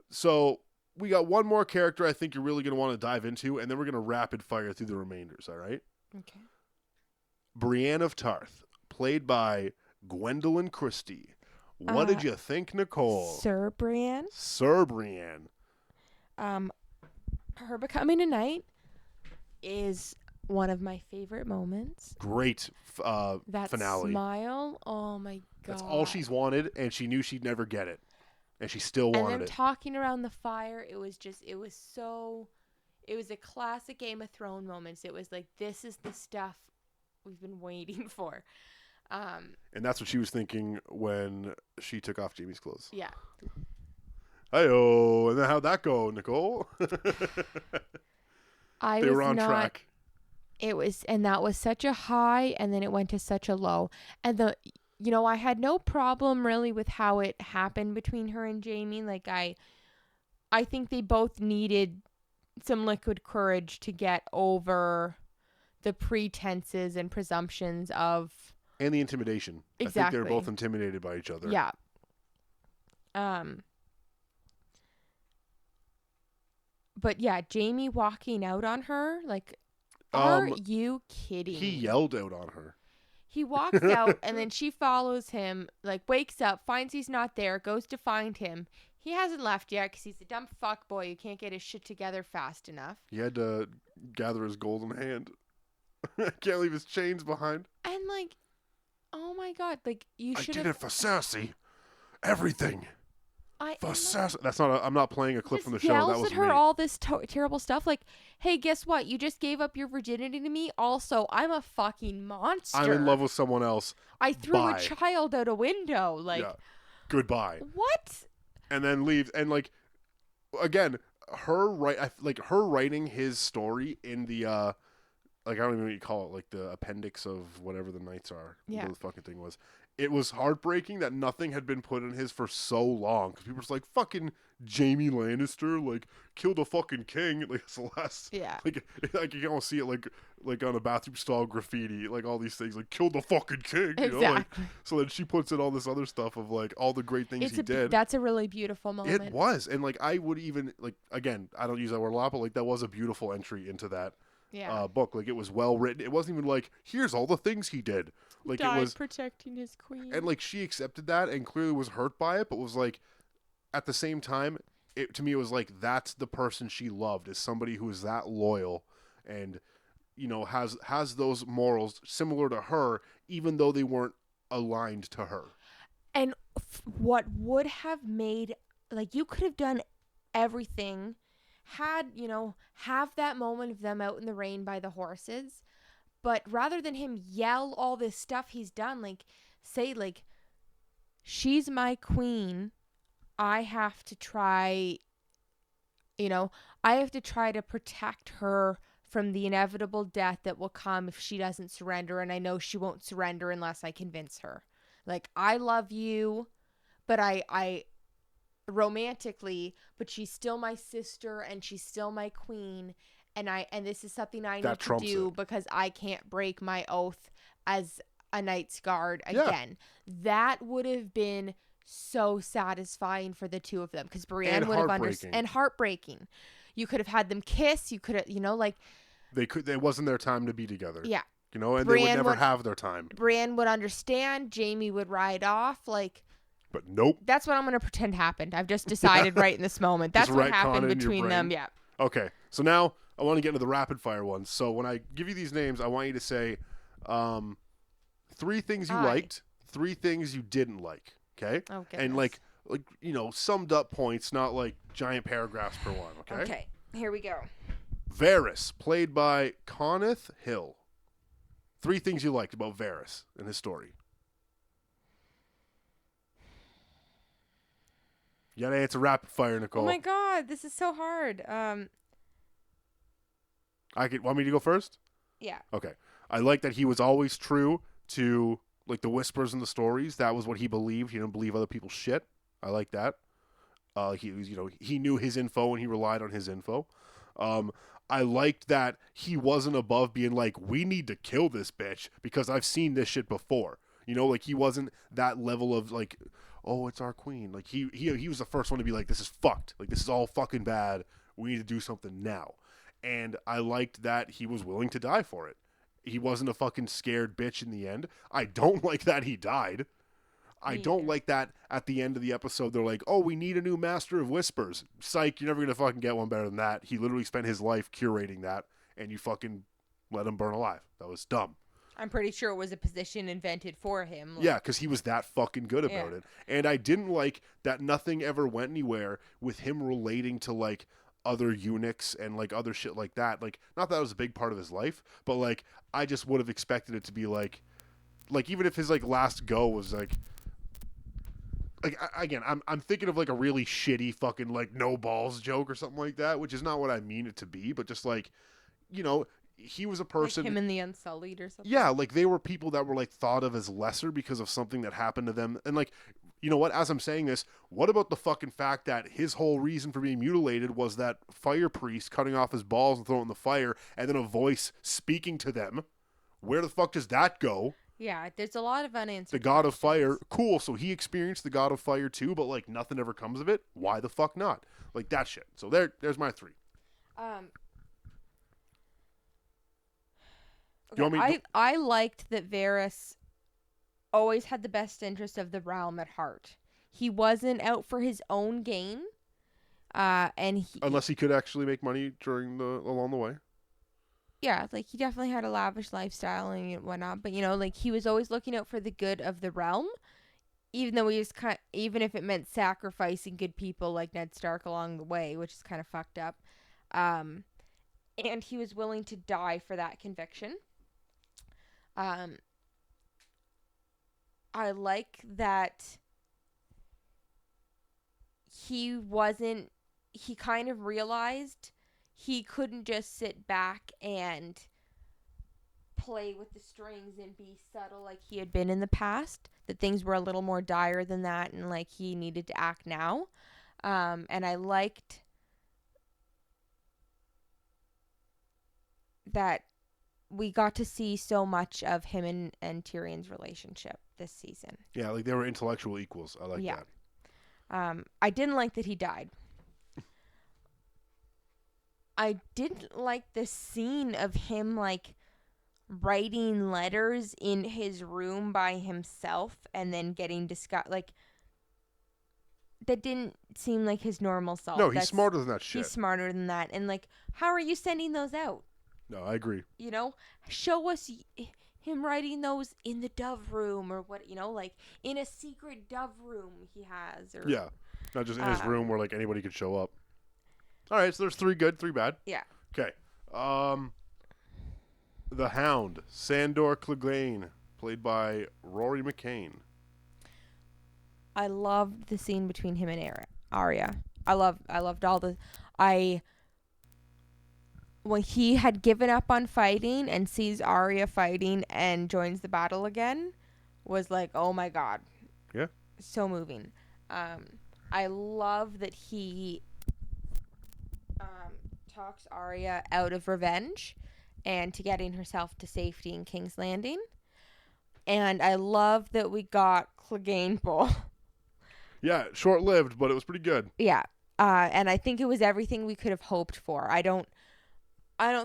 So we got one more character I think you're really going to want to dive into, and then we're going to rapid fire through the remainders, all right? okay. Brienne of Tarth, played by Gwendolyn Christie. What did you think, Nicole? Sir Brienne. Sir Brienne. Her becoming a knight is one of my favorite moments. Great that finale. Smile. Oh my god. That's all she's wanted, and she knew she'd never get it. And she still wanted it. And then talking around the fire, it was a classic Game of Thrones moments. It was like, this is the stuff we've been waiting for. And that's what she was thinking when she took off Jaime's clothes. Yeah. Hi-oh. And then how'd that go, Nicole? They were on track. And that was such a high, and then it went to such a low. And I had no problem really with how it happened between her and Jaime. Like, I think they both needed some liquid courage to get over the pretenses and presumptions of... And the intimidation. Exactly. I think they were both intimidated by each other. Yeah. But yeah, Jaime walking out on her, like, are you kidding? He yelled out on her. He walks out, and then she follows him, like, wakes up, finds he's not there, goes to find him. He hasn't left yet because he's a dumb fuckboy who can't get his shit together fast enough. He had to gather his golden hand. Can't leave his chains behind. And, like, oh my God, like, you should have. I did it for Cersei. Everything. For and, Cersei. That's not. I'm not playing a clip just from the show. That yells was at her me. all this terrible stuff. Like, hey, guess what? You just gave up your virginity to me. Also, I'm a fucking monster. I'm in love with someone else. I threw Bye. a child out a window. Like, Yeah. Goodbye. what? And then leaves. And like, again, her writing his story in the like, I don't even know what you call it, like the appendix of whatever the Knights are. Yeah. Whatever the fucking thing was. It was heartbreaking that nothing had been put in his for so long. Because people were just like, fucking Jaime Lannister, like, killed a fucking king. Like, it's the last. Yeah. Like you can almost see it, like on a bathroom stall graffiti. Like, all these things, like, killed the fucking king. You know? Like, Exactly. so then she puts in all this other stuff of, like, all the great things he did. That's a really beautiful moment. It was. And, like, I would even, like, again, I don't use that word a lot, but, like, that was a beautiful entry into that book. Like, it was well written. It wasn't even like, here's all the things he did. Like, Died it was protecting his queen. and like she accepted that and clearly was hurt by it, but was like, at the same time, to me it was like, that's the person she loved, is somebody who is that loyal and, you know, has those morals similar to her, even though they weren't aligned to her. And what would have made, like, you could have done everything, had, you know, have that moment of them out in the rain by the horses. But rather than him yell all this stuff he's done, like, say, like, she's my queen. I have to try, you know, I have to try to protect her from the inevitable death that will come if she doesn't surrender. And I know she won't surrender unless I convince her. Like, I love you, but I romantically, but she's still my sister and she's still my queen. And this is something I need to do because I can't break my oath as a Knight's Guard again. Yeah. That would have been so satisfying for the two of them, because Brienne would have understood. And heartbreaking. You could have had them kiss. You could have, you know, like, it wasn't their time to be together. Yeah. You know, and Brienne they would never have their time. Brienne would understand. Jaime would ride off. Like, but nope. That's what I'm going to pretend happened. I've just decided right in this moment. That's what happened between them. Yeah. Okay. So now I want to get into the rapid fire ones. So when I give you these names, I want you to say 3 things you liked, 3 things you didn't like. Okay? Oh, and like, you know, summed up points, not like giant paragraphs per one. Okay? Okay. Here we go. Varys, played by Coneth Hill. 3 things you liked about Varys and his story. You gotta answer rapid fire, Nicole. Oh my God, this is so hard. Want me to go first? Yeah. Okay. I like that he was always true to, like, the whispers in the stories. That was what he believed. He didn't believe other people's shit. I like that. He was, you know, he knew his info and he relied on his info. I liked that he wasn't above being like, we need to kill this bitch because I've seen this shit before. You know, like, he wasn't that level of, like, oh, it's our queen. Like, he was the first one to be like, this is fucked. Like, this is all fucking bad. We need to do something now. And I liked that he was willing to die for it. He wasn't a fucking scared bitch in the end. I don't like that he died. I don't like that at the end of the episode they're like, oh, we need a new Master of Whispers. Psych, you're never going to fucking get one better than that. He literally spent his life curating that, and you fucking let him burn alive. That was dumb. I'm pretty sure it was a position invented for him. Yeah, because he was that fucking good about it. And I didn't like that nothing ever went anywhere with him relating to, like, other eunuchs and, like, other shit like that. Like, not that it was a big part of his life, but, like, I just would have expected it to be, like, even if his, like, last go was, like, again, I'm thinking of, like, a really shitty fucking, like, no balls joke or something like that, which is not what I mean it to be, but just, like, you know, he was a person. Like him and the Unsullied or something. Yeah, like, they were people that were, like, thought of as lesser because of something that happened to them. And, like, you know what? As I'm saying this, what about the fucking fact that his whole reason for being mutilated was that fire priest cutting off his balls and throwing in the fire, and then a voice speaking to them? Where the fuck does that go? Yeah, there's a lot of unanswered The God of Fire, cool. So he experienced the God of Fire too, but, like, nothing ever comes of it. Why the fuck not? Like, that shit. So there's my 3. Okay, I liked that Varys always had the best interest of the realm at heart. He wasn't out for his own gain. And Unless he could actually make money along the way. Yeah, like he definitely had a lavish lifestyle and whatnot, but like he was always looking out for the good of the realm, even though even if it meant sacrificing good people like Ned Stark along the way, which is kind of fucked up. And he was willing to die for that conviction. I like that he kind of realized he couldn't just sit back and play with the strings and be subtle like he had been in the past, that things were a little more dire than that, and like he needed to act now. And I liked that we got to see so much of him and Tyrion's relationship this season. Yeah, like they were intellectual equals. I like that. I didn't like that he died. I didn't like the scene of him like writing letters in his room by himself and then getting discussed. Like, that didn't seem like his normal self. No, he's smarter than that shit. He's smarter than that. And like, how are you sending those out? No, I agree. Show us him writing those in the Dove room or what, like in a secret Dove room he has. Or yeah, not just in his room where like anybody could show up. All right, so there's 3 good, 3 bad. Yeah. Okay. The Hound, Sandor Clegane, played by Rory McCain. I loved the scene between him and Arya. I loved all the when he had given up on fighting and sees Arya fighting and joins the battle again, was like, oh my god. Yeah. So moving. I love that he talks Arya out of revenge and to getting herself to safety in King's Landing. And I love that we got Clegane Bull. Yeah, short-lived, but it was pretty good. Yeah. And I think it was everything we could have hoped for. I don't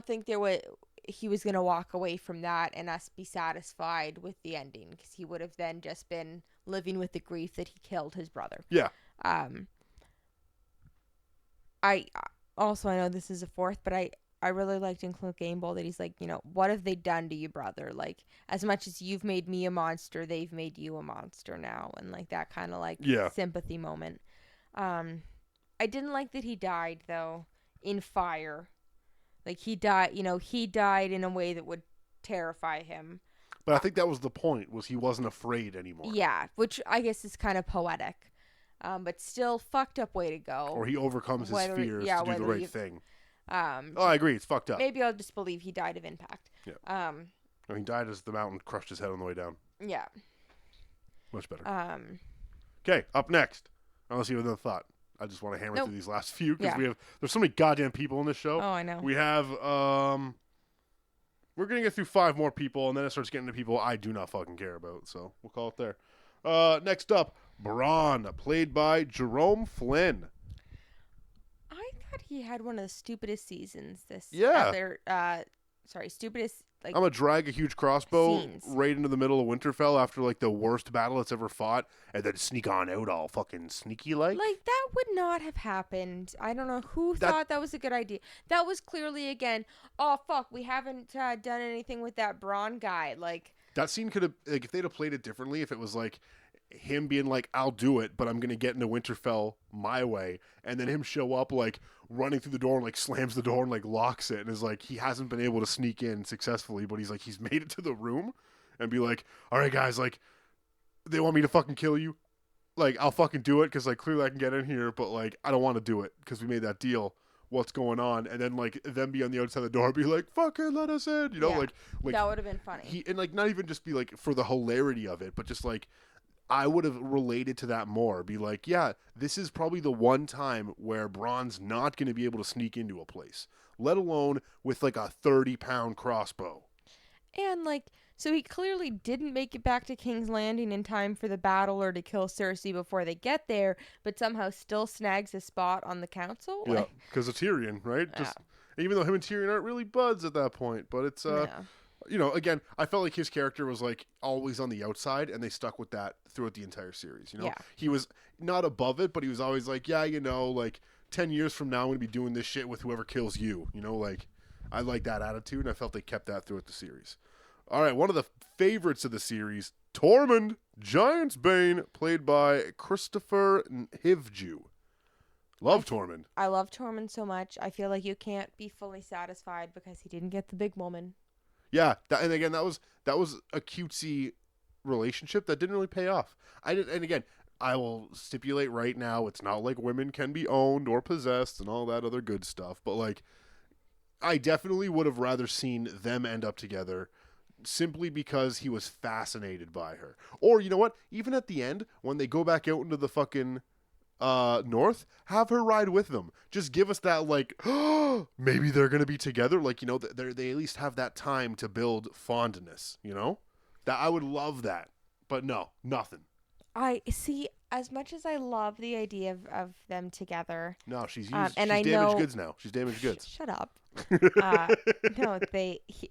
think he was going to walk away from that and us be satisfied with the ending, because he would have then just been living with the grief that he killed his brother. Yeah. I know this is a fourth, but I really liked in Clegane Bull that he's like, what have they done to you, brother? Like, as much as you've made me a monster, they've made you a monster now. And like that kind of like sympathy moment. I didn't like that he died though in fire. Like he died in a way that would terrify him. But I think that was the point, was he wasn't afraid anymore. Yeah, which I guess is kind of poetic. But still fucked up way to go. Or he overcomes his fears to do the right thing. I agree. It's fucked up. Maybe I'll just believe he died of impact. Yeah. He died as the mountain crushed his head on the way down. Yeah. Much better. Okay, up next. Unless you have another thought. I just want to hammer through these last few because there's so many goddamn people in this show. Oh, I know. We have we're gonna get through 5 more people, and then it starts getting to people I do not fucking care about. So we'll call it there. Next up, Bronn, played by Jerome Flynn. I thought he had one of the stupidest seasons this. Yeah. Stupidest. Like, I'm gonna drag a huge crossbow scenes. right into the middle of Winterfell after like the worst battle it's ever fought, and then sneak on out all fucking sneaky like. Like, that would not have happened. I don't know who thought that was a good idea. That was clearly again, oh fuck, we haven't done anything with that Bronn guy. Like, that scene could have, like, if they'd have played it differently, if it was like him being like, I'll do it, but I'm gonna get into Winterfell my way, and then him show up like running through the door and like slams the door and like locks it and is like, he hasn't been able to sneak in successfully, but he's like, he's made it to the room, and be like, all right guys, like, they want me to fucking kill you, like, I'll fucking do it because like clearly I can get in here, but like I don't want to do it because we made that deal. What's going on? And then like them be on the outside of the door, be like, fucking let us in, like that would have been funny. And like not even just be like for the hilarity of it, but just like I would have related to that more. Be like, yeah, this is probably the one time where Bronn's not going to be able to sneak into a place, let alone with like a 30-pound crossbow. And like, so he clearly didn't make it back to King's Landing in time for the battle or to kill Cersei before they get there, but somehow still snags a spot on the council. Yeah, because of Tyrion, right? Just even though him and Tyrion aren't really buds at that point, but it's again, I felt like his character was like always on the outside, and they stuck with that throughout the entire series. Yeah. He was not above it, but he was always like, yeah, like 10 years from now, I'm gonna be doing this shit with whoever kills you. Like I like that attitude, and I felt they kept that throughout the series. All right, one of the favorites of the series, Tormund, Giant's Bane, played by Christopher Hivju. Love Tormund. I love Tormund so much. I feel like you can't be fully satisfied because he didn't get the big woman. Yeah, and again, that was a cutesy relationship that didn't really pay off. And again, I will stipulate right now, it's not like women can be owned or possessed and all that other good stuff. But like, I definitely would have rather seen them end up together, simply because he was fascinated by her. Or you know what? Even at the end, when they go back out into the fucking north, have her ride with them. Just give us that like, maybe they're gonna be together. Like, they at least have that time to build fondness. That I would love that. But no, nothing. I see. As much as I love the idea of them together, No, she's and she's I damaged know, goods now. She's damaged goods. Shut up. No,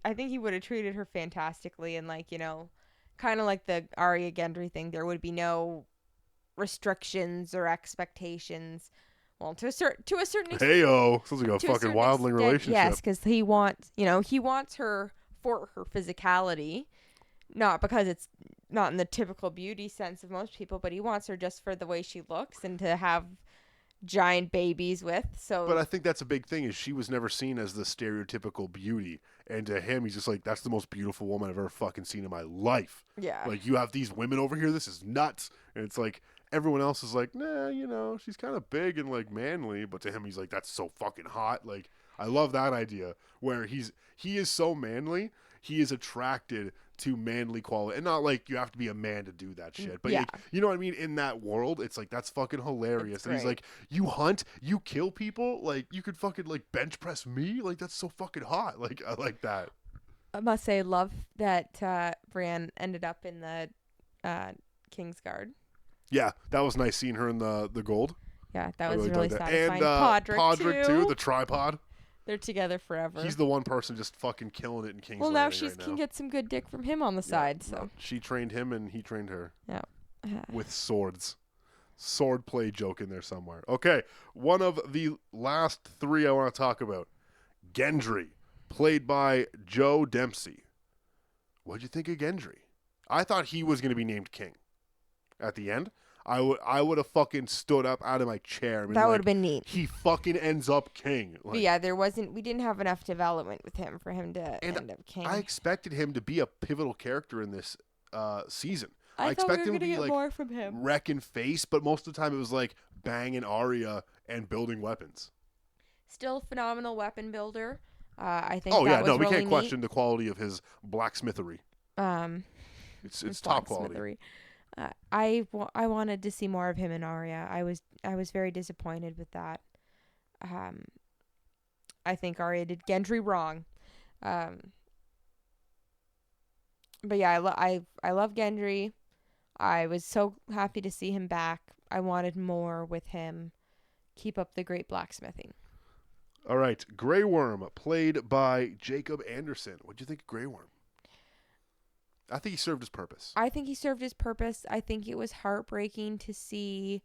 I think he would have treated her fantastically, and kind of like the Arya Gendry thing. There would be no restrictions or expectations. Well, to a certain extent. Heyo, sounds like a fucking wildling relationship. Yes, because he wants her for her physicality, not because it's not in the typical beauty sense of most people, but he wants her just for the way she looks and to have giant babies with. But I think that's a big thing, is she was never seen as the stereotypical beauty, and to him he's just like, that's the most beautiful woman I've ever fucking seen in my life. Yeah, like, you have these women over here, this is nuts. And it's like everyone else is like, nah, she's kind of big and like manly, but to him he's like, that's so fucking hot. Like, I love that idea where he is so manly, he is attracted to manly quality, and not like you have to be a man to do that shit, but yeah. you know what I mean. In that world, it's like, that's fucking hilarious. And he's like, you hunt, you kill people, like you could fucking like bench press me, like that's so fucking hot. Like, I like that. I must say, love that Bran ended up in the Kingsguard. Yeah, that was nice seeing her in the gold. Yeah, that was really satisfying. And Podrick too, the tripod. They're together forever. He's the one person just fucking killing it in King's Well, Landing now she can get some good dick from him on the side. So no, she trained him and he trained her. Yeah. With swords. Sword play joke in there somewhere. Okay, one of the last three I want to talk about. Gendry, played by Joe Dempsey. What'd you think of Gendry? I thought he was going to be named king at the end. I would have fucking stood up out of my chair. That would have been neat. He fucking ends up king. But yeah, we didn't have enough development with him for him to end up king. I expected him to be a pivotal character in this season. I expected we were him to be get like more from him. wrecking face, but most of the time it was like banging Arya and building weapons. Still phenomenal weapon builder. I think. We really can't question the quality of his blacksmithery. It's top quality. I wanted to see more of him and Arya. I was very disappointed with that. I think Arya did Gendry wrong. But yeah, I love Gendry. I was so happy to see him back. I wanted more with him. Keep up the great blacksmithing. All right, Grey Worm, played by Jacob Anderson. What'd you think of Grey Worm? I think he served his purpose. I think he served his purpose. I think it was heartbreaking to see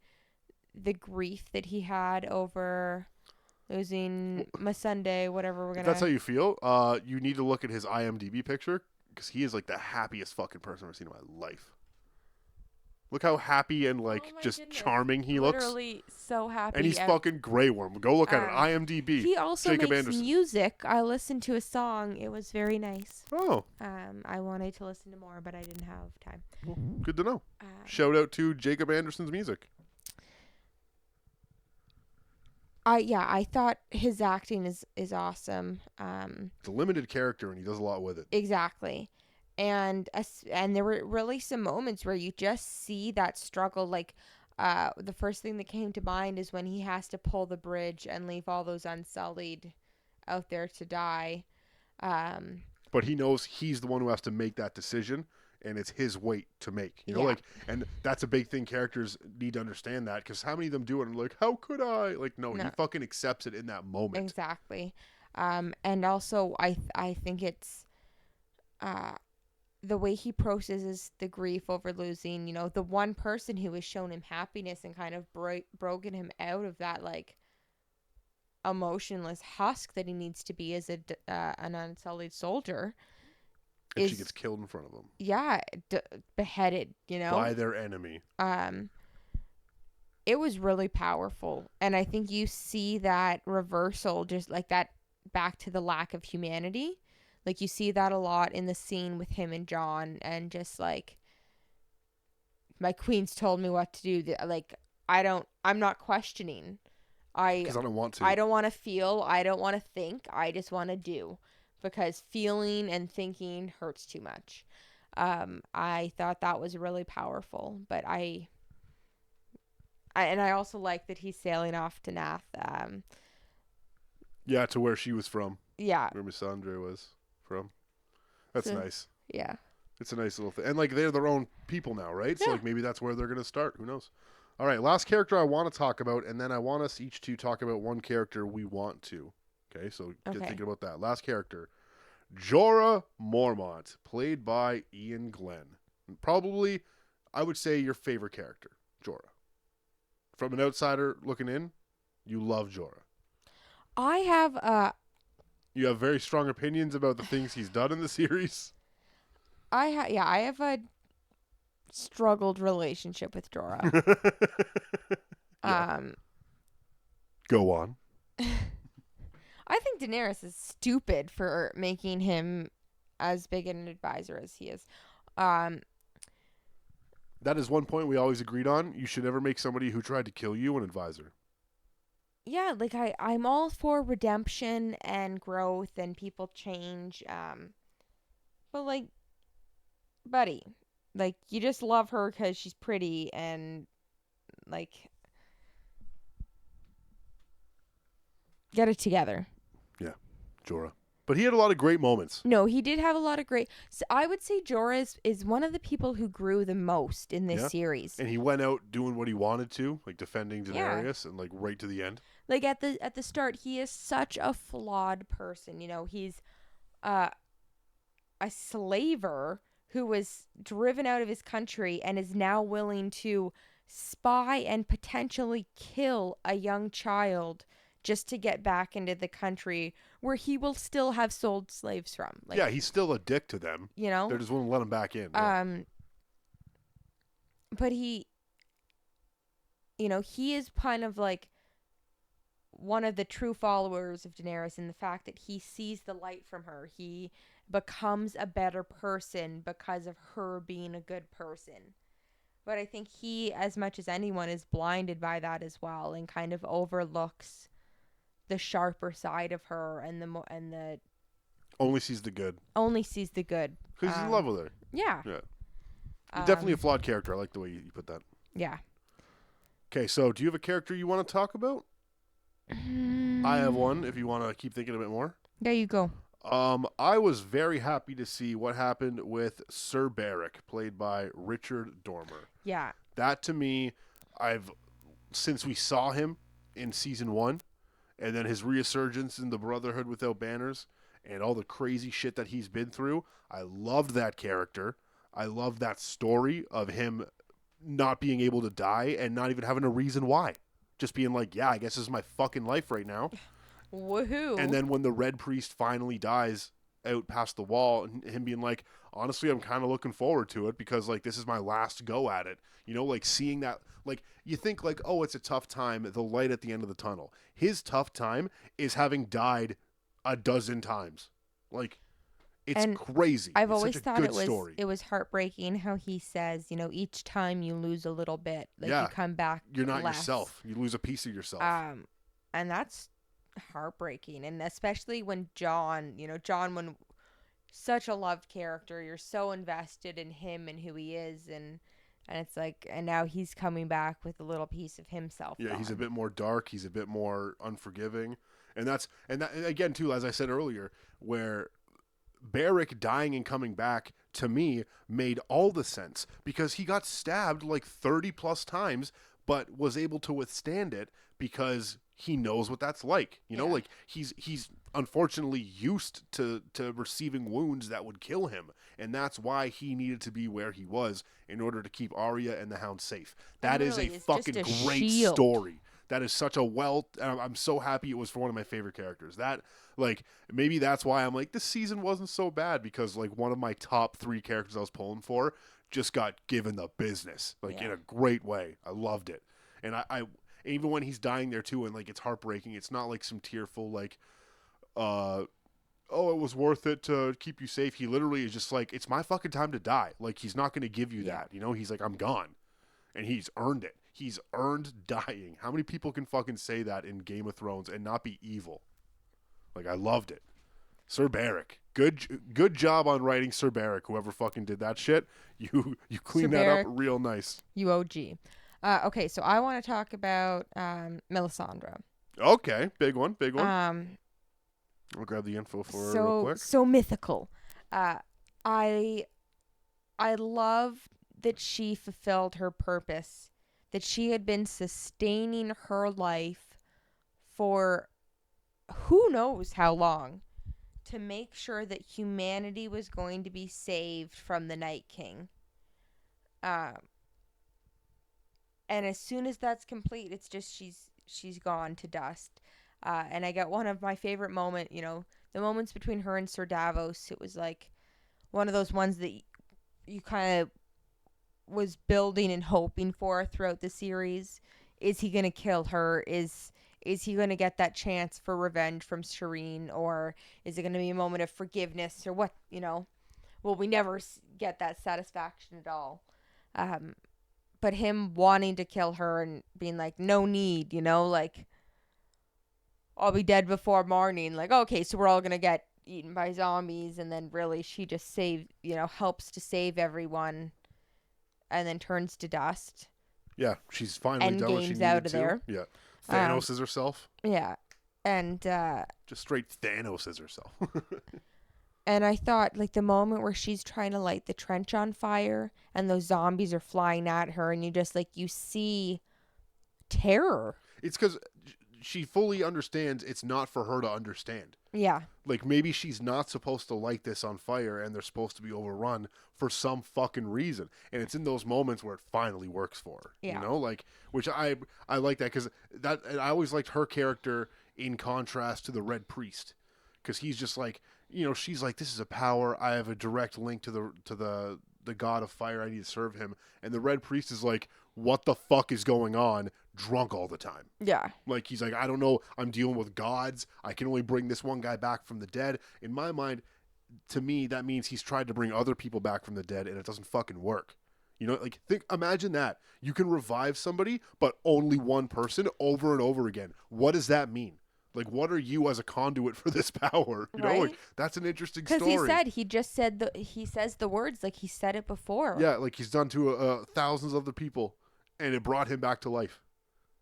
the grief that he had over losing Missandei, whatever we're going to... If that's how you feel, you need to look at his IMDb picture, because he is like the happiest fucking person I've ever seen in my life. Look how happy and just charming he looks. Literally so happy. And he's fucking Grey Worm. Go look at it. IMDb. He also Jacob makes Anderson. music. I listened to a song. It was very nice. Oh. I wanted to listen to more, but I didn't have time. Well, good to know. Shout out to Jacob Anderson's music. I thought his acting is awesome. It's a limited character, and he does a lot with it. Exactly. And there were really some moments where you just see that struggle. Like, the first thing that came to mind is when he has to pull the bridge and leave all those Unsullied out there to die. But he knows he's the one who has to make that decision, and it's his weight to make. And that's a big thing. Characters need to understand that, because how many of them do it and like, how could I? Like, no, he fucking accepts it in that moment. Exactly. And also, I think it's uh, the way he processes the grief over losing, the one person who has shown him happiness and kind of broken him out of that, like, emotionless husk that he needs to be as an unsullied soldier. And she gets killed in front of them. Yeah, beheaded, by their enemy. It was really powerful, and I think you see that reversal, just like that, back to the lack of humanity. Like, you see that a lot in the scene with him and John, and just like, my queen's told me what to do. Like, I'm not questioning. Because I don't want to. I don't want to feel. I don't want to think. I just want to do, because feeling and thinking hurts too much. I thought that was really powerful, but I also like that he's sailing off to Nath. Yeah, to where she was from. Yeah. Where Miss Andre was from. That's nice. Yeah. It's a nice little thing. And, like, they're their own people now, right? Yeah. So, like, maybe that's where they're going to start. Who knows? All right, last character I want to talk about, and then I want us each to talk about one character we want to. Okay, so get thinking about that. Last character. Jorah Mormont, played by Ian Glenn. Probably, I would say, your favorite character, Jorah. From an outsider looking in, you love Jorah. I have You have very strong opinions about the things he's done in the series. I have a struggled relationship with Jorah. Yeah. Go on. I think Daenerys is stupid for making him as big an advisor as he is. That is one point we always agreed on. You should never make somebody who tried to kill you an advisor. Yeah, like, I'm all for redemption and growth and people change. But, like, buddy, like, you just love her because she's pretty and, like, get it together. Yeah, Jorah. But he had a lot of great moments. No, he did have a lot of great. So I would say Jorah is one of the people who grew the most in this series. And he went out doing what he wanted to, like defending Daenerys, and like right to the end. Like, at the start, he is such a flawed person. He's a slaver who was driven out of his country and is now willing to spy and potentially kill a young child just to get back into the country where he will still have sold slaves from. Like, yeah, he's still a dick to them. You know? They just won't let him back in. Yeah. But he is kind of like one of the true followers of Daenerys in the fact that he sees the light from her. He becomes a better person because of her being a good person. But I think he, as much as anyone, is blinded by that as well, and kind of overlooks the sharper side of her, and the only sees the good. Only sees the good. Because he's in love with her. Yeah. Yeah. Definitely a flawed character. I like the way you put that. Yeah. Okay, so do you have a character you want to talk about? I have one, if you want to keep thinking a bit more. There you go. I was very happy to see what happened with Sir Beric, played by Richard Dormer. Yeah. That, to me, since we saw him in season 1, and then his resurgence in the Brotherhood Without Banners, and all the crazy shit that he's been through, I loved that character. I loved that story of him not being able to die and not even having a reason why. Just being like, yeah, I guess this is my fucking life right now. Woohoo. And then when the Red Priest finally dies out past the wall, and him being like, honestly, I'm kind of looking forward to it because, like, this is my last go at it. Like, seeing that, like, you think, like, oh, it's a tough time, the light at the end of the tunnel. His tough time is having died a dozen times. Like, it's crazy. I've always thought it was heartbreaking how he says, each time you lose a little bit, like, you come back You're not less. yourself. You lose a piece of yourself. And that's heartbreaking. And especially when John, when such a loved character, you're so invested in him and who he is, and it's like, and now he's coming back with a little piece of himself. Yeah, gone. He's a bit more dark. He's a bit more unforgiving. And that again, too, as I said earlier, where Beric dying and coming back, to me, made all the sense because he got stabbed like 30 plus times, but was able to withstand it because he knows what that's like. Like, he's unfortunately used to receiving wounds that would kill him, and that's why he needed to be where he was in order to keep Arya and the Hound safe. And That is a really, it's just fucking a great shield. story. That is such a I'm so happy it was for one of my favorite characters. That, like, maybe that's why I'm like, this season wasn't so bad, because like one of my top 3 characters I was pulling for just got given the business, like, in Yeah. a great way. I loved it. And I even when he's dying there too, and like it's heartbreaking, it's not like some tearful like uh oh, it was worth it to keep you safe. He literally is just like, it's my fucking time to die. Like, he's not going to give you Yeah. that. You know, he's like, I'm gone. And he's earned it. He's earned dying. How many people can fucking say that in Game of Thrones and not be evil? Like, I loved it. Sir Barrick. Good job on writing Sir Barrick, whoever fucking did that shit. You cleaned that up Barrick. real nice. UOG. Okay, so I want to talk about Melisandre. Okay, big one. Um, I'll grab the info for her real quick. so mythical. I love that she fulfilled her purpose, that she had been sustaining her life for who knows how long to make sure that humanity was going to be saved from the Night King. And as soon as that's complete, it's just she's gone to dust. And I got one of my favorite the moments between her and Sir Davos. It was like one of those ones that you kind of was building and hoping for throughout the series. Is he going to kill her? Is he going to get that chance for revenge from Shireen? Or is it going to be a moment of forgiveness? Or what, Will we never get that satisfaction at all? But him wanting to kill her and being like, no need, like, I'll be dead before morning. Like, okay, so we're all going to get eaten by zombies. And then really she just helps to save everyone and then turns to dust. Yeah, she's finally done what she needed out of to. there. Yeah. Thanos is herself. Yeah. And just straight Thanos is herself. and I thought, like, the moment where she's trying to light the trench on fire and those zombies are flying at her, and you see terror. It's because she fully understands it's not for her to understand. Yeah. Like, maybe she's not supposed to light this on fire and they're supposed to be overrun for some fucking reason. And it's in those moments where it finally works for her. Yeah. Like, which I like that, because I always liked her character in contrast to the Red Priest. Because he's just like, she's like, this is a power. I have a direct link to the god of fire. I need to serve him. And the Red Priest is like, what the fuck is going on? Drunk all the time. Yeah. Like, he's like, I don't know. I'm dealing with gods. I can only bring this one guy back from the dead. In my mind, to me, that means he's tried to bring other people back from the dead, and it doesn't fucking work. Imagine that. You can revive somebody, but only one person over and over again. What does that mean? Like, what are you as a conduit for this power? Right? That's an interesting story. Because he says the words like he said it before. Yeah, like he's done to thousands of other people, and it brought him back to life.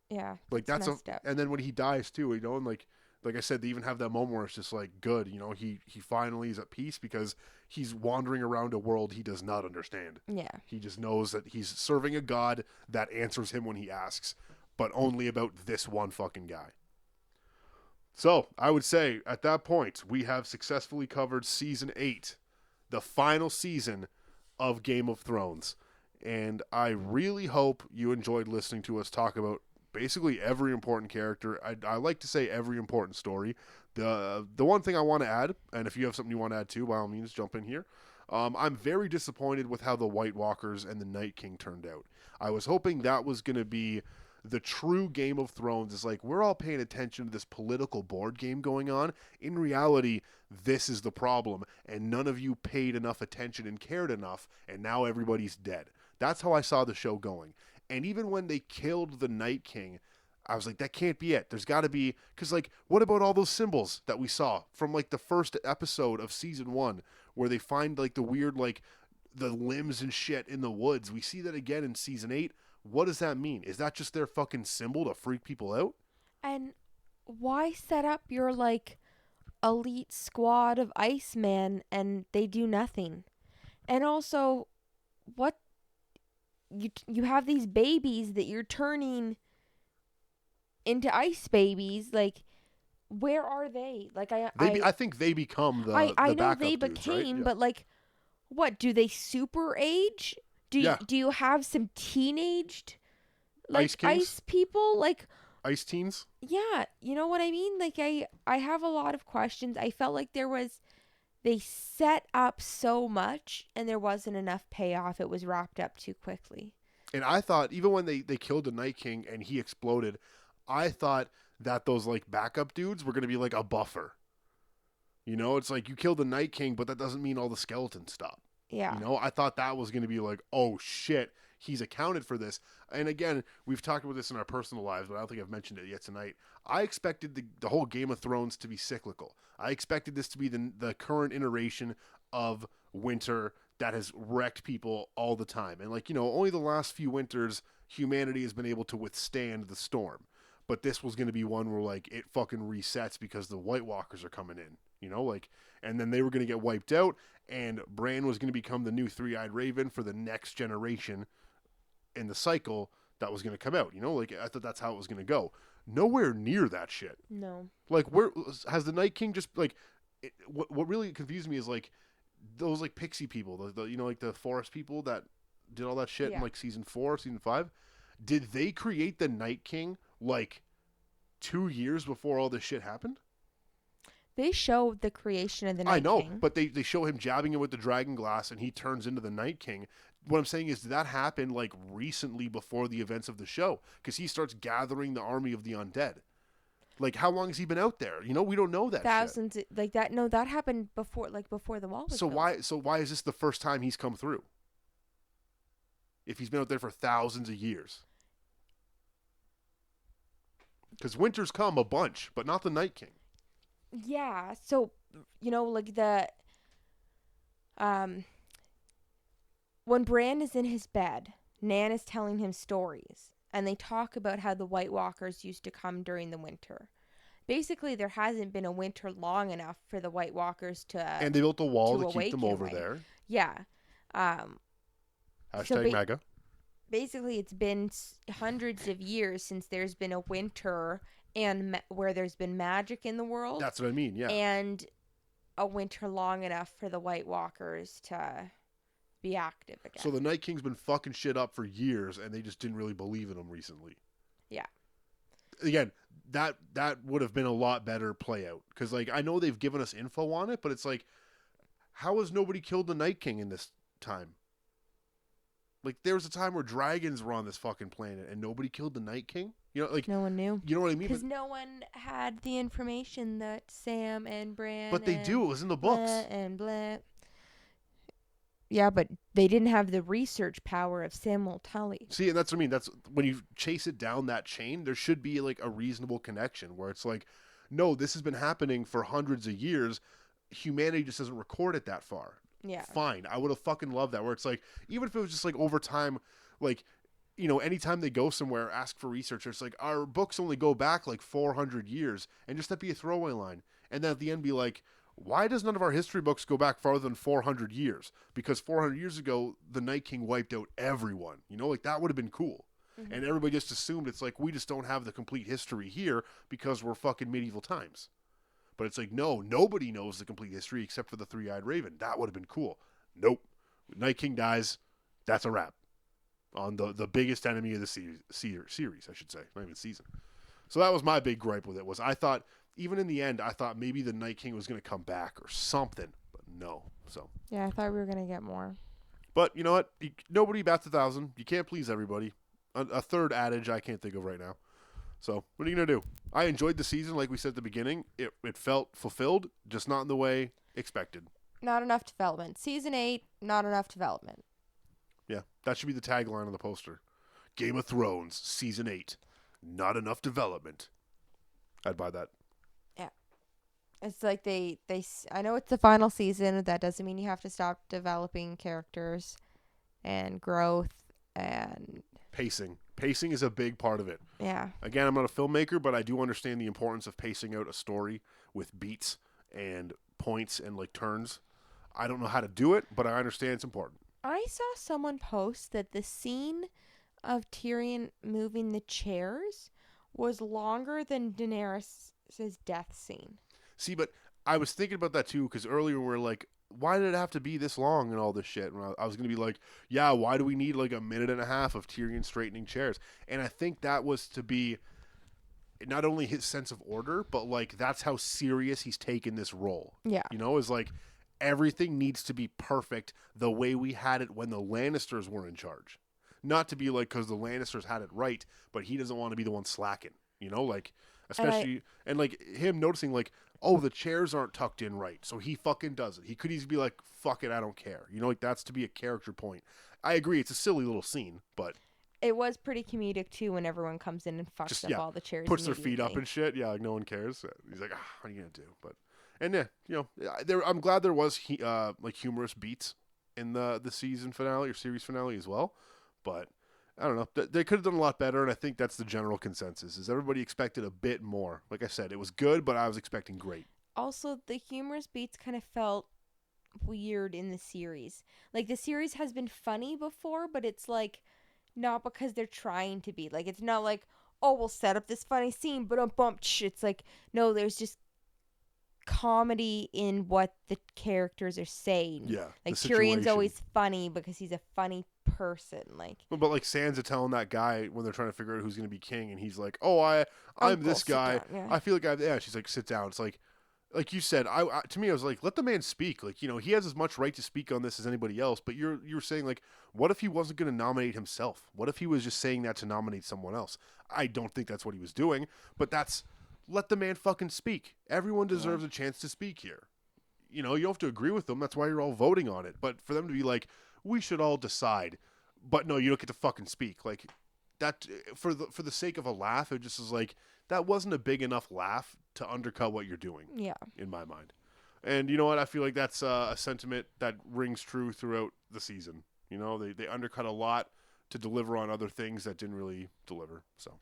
Yeah, like that's messed up. And then when he dies too, and like I said, they even have that moment where it's just like, good, he finally is at peace because he's wandering around a world he does not understand. Yeah, he just knows that he's serving a god that answers him when he asks, but only about this one fucking guy. So I would say at that point we have successfully covered season 8, the final season of Game of Thrones, and I really hope you enjoyed listening to us talk about basically every important character. I like to say every important story. The one thing I want to add, and if you have something you want to add too, by all means, jump in here. I'm very disappointed with how the White Walkers and the Night King turned out. I was hoping that was going to be the true Game of Thrones. Is like, we're all paying attention to this political board game going on. In reality, this is the problem, and none of you paid enough attention and cared enough, and now everybody's dead. That's how I saw the show going. And even when they killed the Night King, I was like, that can't be it. There's got to be, because, like, what about all those symbols that we saw from, like, the first episode of season 1, where they find, like, the weird, like, the limbs and shit in the woods? We see that again in season 8. What does that mean? Is that just their fucking symbol to freak people out? And why set up your, like, elite squad of Iceman and they do nothing? And also, what? You have these babies that you're turning into ice babies. Like, where are they? Like I think they become I the know backup they dudes, right? became, Yeah. but like, what do they super age? Yeah. Do you have some teenaged Ice like Kings, ice people? Like, Ice Teens. yeah, you know what I mean? Like I have a lot of questions. I felt like they set up so much and there wasn't enough payoff. It was wrapped up too quickly. And I thought even when they killed the Night King and he exploded, I thought that those like backup dudes were gonna be like a buffer. You know, it's like you killed the Night King, but that doesn't mean all the skeletons stop. Yeah. You know, I thought that was going to be like, oh shit, he's accounted for this. And again, we've talked about this in our personal lives, but I don't think I've mentioned it yet tonight. I expected the whole Game of Thrones to be cyclical. I expected this to be the current iteration of winter that has wrecked people all the time. And like, you know, only the last few winters humanity has been able to withstand the storm. But this was going to be one where like it fucking resets because the White Walkers are coming in, you know, like, and then they were going to get wiped out, and Bran was going to become the new three-eyed raven for the next generation in the cycle that was going to come out, you know, like I thought that's how it was going to go. Nowhere near that shit. No. Like, where has the Night King just like what really confused me is like those like pixie people, the you know, like the forest people that did all that shit in like season 4, season 5. Did they create the Night King like 2 years before all this shit happened? They showed the creation of the Night I know, King. but they show him jabbing him with the dragon glass and he turns into the Night King. What I'm saying is, did that happen like recently before the events of the show? Because he starts gathering the army of the undead. Like, how long has he been out there? You know, we don't know that Thousands shit. like that. No, that happened before, like before the wall was So built. why is this the first time he's come through? If he's been out there for thousands of years. Because winters come a bunch, but not the Night King. Yeah. So, you know, like um when Bran is in his bed, Nan is telling him stories, and they talk about how the White Walkers used to come during the winter. Basically, there hasn't been a winter long enough for the White Walkers And they built a wall to keep them over right? there. Yeah. Hashtag MAGA. Basically, it's been hundreds of years since there's been a winter and where there's been magic in the world. That's what I mean, yeah. And a winter long enough for the White Walkers to be active again. So the Night King's been fucking shit up for years, and they just didn't really believe in him recently. Yeah. Again, that would have been a lot better play out, because like I know they've given us info on it, but it's like, how has nobody killed the Night King in this time? Like, there was a time where dragons were on this fucking planet and nobody killed the Night King. You know, like, no one knew. You know what I mean? Because no one had the information that Sam and Bran. But they do. It was in the books. And blah. Yeah, but they didn't have the research power of Samuel Tully. See, and that's what I mean. That's when you chase it down that chain, there should be like a reasonable connection where it's like, no, this has been happening for hundreds of years. Humanity just doesn't record it that far. Yeah. Fine. I would have fucking loved that, where it's like, even if it was just like over time, like, you know, anytime they go somewhere, ask for researchers, like, our books only go back like 400 years, and just that be a throwaway line. And then at the end be like, why does none of our history books go back farther than 400 years? Because 400 years ago, the Night King wiped out everyone. You know, like, that would have been cool. Mm-hmm. And everybody just assumed it's like, we just don't have the complete history here because we're fucking medieval times. But it's like, no, nobody knows the complete history except for the three-eyed raven. That would have been cool. Nope. Night King dies. That's a wrap on the biggest enemy of the series, I should say. Not even season. So that was my big gripe with it, was I thought, even in the end, I thought maybe the Night King was going to come back or something. But no. So. Yeah, I thought we were going to get more. But you know what? Nobody bats 1,000. You can't please everybody. A third adage I can't think of right now. So, what are you going to do? I enjoyed the season, like we said at the beginning. It felt fulfilled, just not in the way expected. Not enough development. Season 8, not enough development. Yeah, that should be the tagline on the poster. Game of Thrones, Season 8, not enough development. I'd buy that. Yeah. It's like they I know it's the final season. That doesn't mean you have to stop developing characters and growth and... Pacing. Pacing is a big part of it. Yeah. Again, I'm not a filmmaker, but I do understand the importance of pacing out a story with beats and points and like turns. I don't know how to do it, but I understand it's important. I saw someone post that the scene of Tyrion moving the chairs was longer than Daenerys his death scene. See, but I was thinking about that too, because earlier we were like, why did it have to be this long and all this shit? And I was going to be like, yeah, why do we need like a minute and a half of Tyrion straightening chairs? And I think that was to be not only his sense of order, but like that's how serious he's taken this role. Yeah. You know, is like everything needs to be perfect the way we had it when the Lannisters were in charge. Not to be like because the Lannisters had it right, but he doesn't want to be the one slacking. You know, like especially and like him noticing like, oh, the chairs aren't tucked in right, so he fucking does it. He could easily be like, fuck it, I don't care. You know, like that's to be a character point. I agree, it's a silly little scene, but it was pretty comedic too when everyone comes in and fucks up all the chairs. Puts their feet up and shit. Yeah, like no one cares. He's like, what are you gonna do? But and yeah, you know, I'm glad there was like humorous beats in the season finale or series finale as well. But I don't know, they could have done a lot better, and I think that's the general consensus. Is everybody expected a bit more? Like I said, it was good, but I was expecting great. Also, the humorous beats kind of felt weird in the series. Like the series has been funny before, but it's like not because they're trying to be. Like it's not like, oh, we'll set up this funny scene, but it's like, no, there's just comedy in what the characters are saying. Yeah, like Tyrion's always funny because he's a funny person. Like, but like Sansa telling that guy when they're trying to figure out who's going to be king, and he's like, oh, I'm this guy. Down, yeah. I feel like she's like, sit down. It's like you said, to me, I was like, let the man speak. Like, you know, he has as much right to speak on this as anybody else. But you're saying like, what if he wasn't going to nominate himself? What if he was just saying that to nominate someone else? I don't think that's what he was doing. But let the man fucking speak. Everyone deserves a chance to speak here. You know, you don't have to agree with them. That's why you're all voting on it. But for them to be like, we should all decide, but no, you don't get to fucking speak. Like that for the sake of a laugh, it just is like that wasn't a big enough laugh to undercut what you're doing. Yeah. In my mind. And you know what? I feel like that's a sentiment that rings true throughout the season. You know, they undercut a lot to deliver on other things that didn't really deliver. So,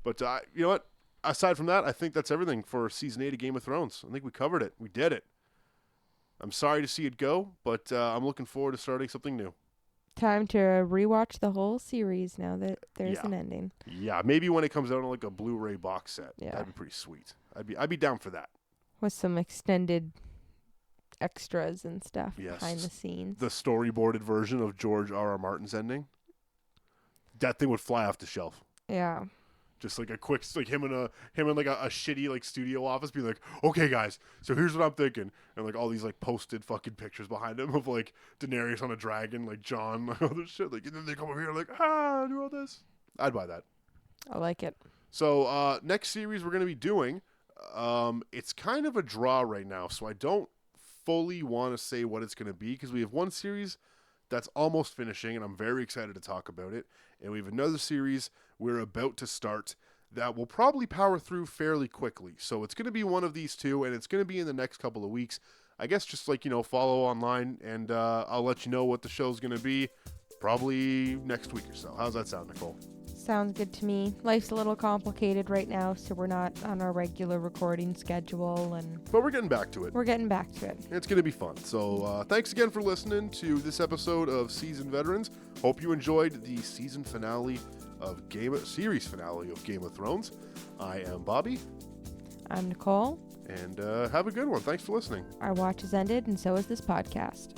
but you know what? Aside from that, I think that's everything for season 8 of Game of Thrones. I think we covered it. We did it. I'm sorry to see it go, but I'm looking forward to starting something new. Time to rewatch the whole series now that there's an ending. Yeah, maybe when it comes out on like a Blu-ray box set. Yeah. That'd be pretty sweet. I'd be down for that. With some extended extras and stuff behind the scenes. The storyboarded version of George R.R. Martin's ending. That thing would fly off the shelf. Yeah. Just like a quick, like him in like a shitty like studio office, be like, okay guys, so here's what I'm thinking, and like all these like posted fucking pictures behind him of like Daenerys on a dragon, like Jon, like all this shit, like, and then they come over here like, do all this. I'd buy that. I like it. So next series we're gonna be doing, it's kind of a draw right now, so I don't fully want to say what it's gonna be because we have one series that's almost finishing, and I'm very excited to talk about it. And we have another series we're about to start that will probably power through fairly quickly. So it's going to be one of these two, and it's going to be in the next couple of weeks. I guess just like, you know, follow online, and I'll let you know what the show's going to be probably next week or so. How's that sound, Nicole? Sounds good to me. Life's a little complicated right now, so we're not on our regular recording schedule, but we're getting back to it. We're getting back to it. It's going to be fun. So thanks again for listening to this episode of Season Veterans. Hope you enjoyed the season finale of series finale of Game of Thrones. I am Bobby. I'm Nicole. And have a good one. Thanks for listening. Our watch has ended, and so is this podcast.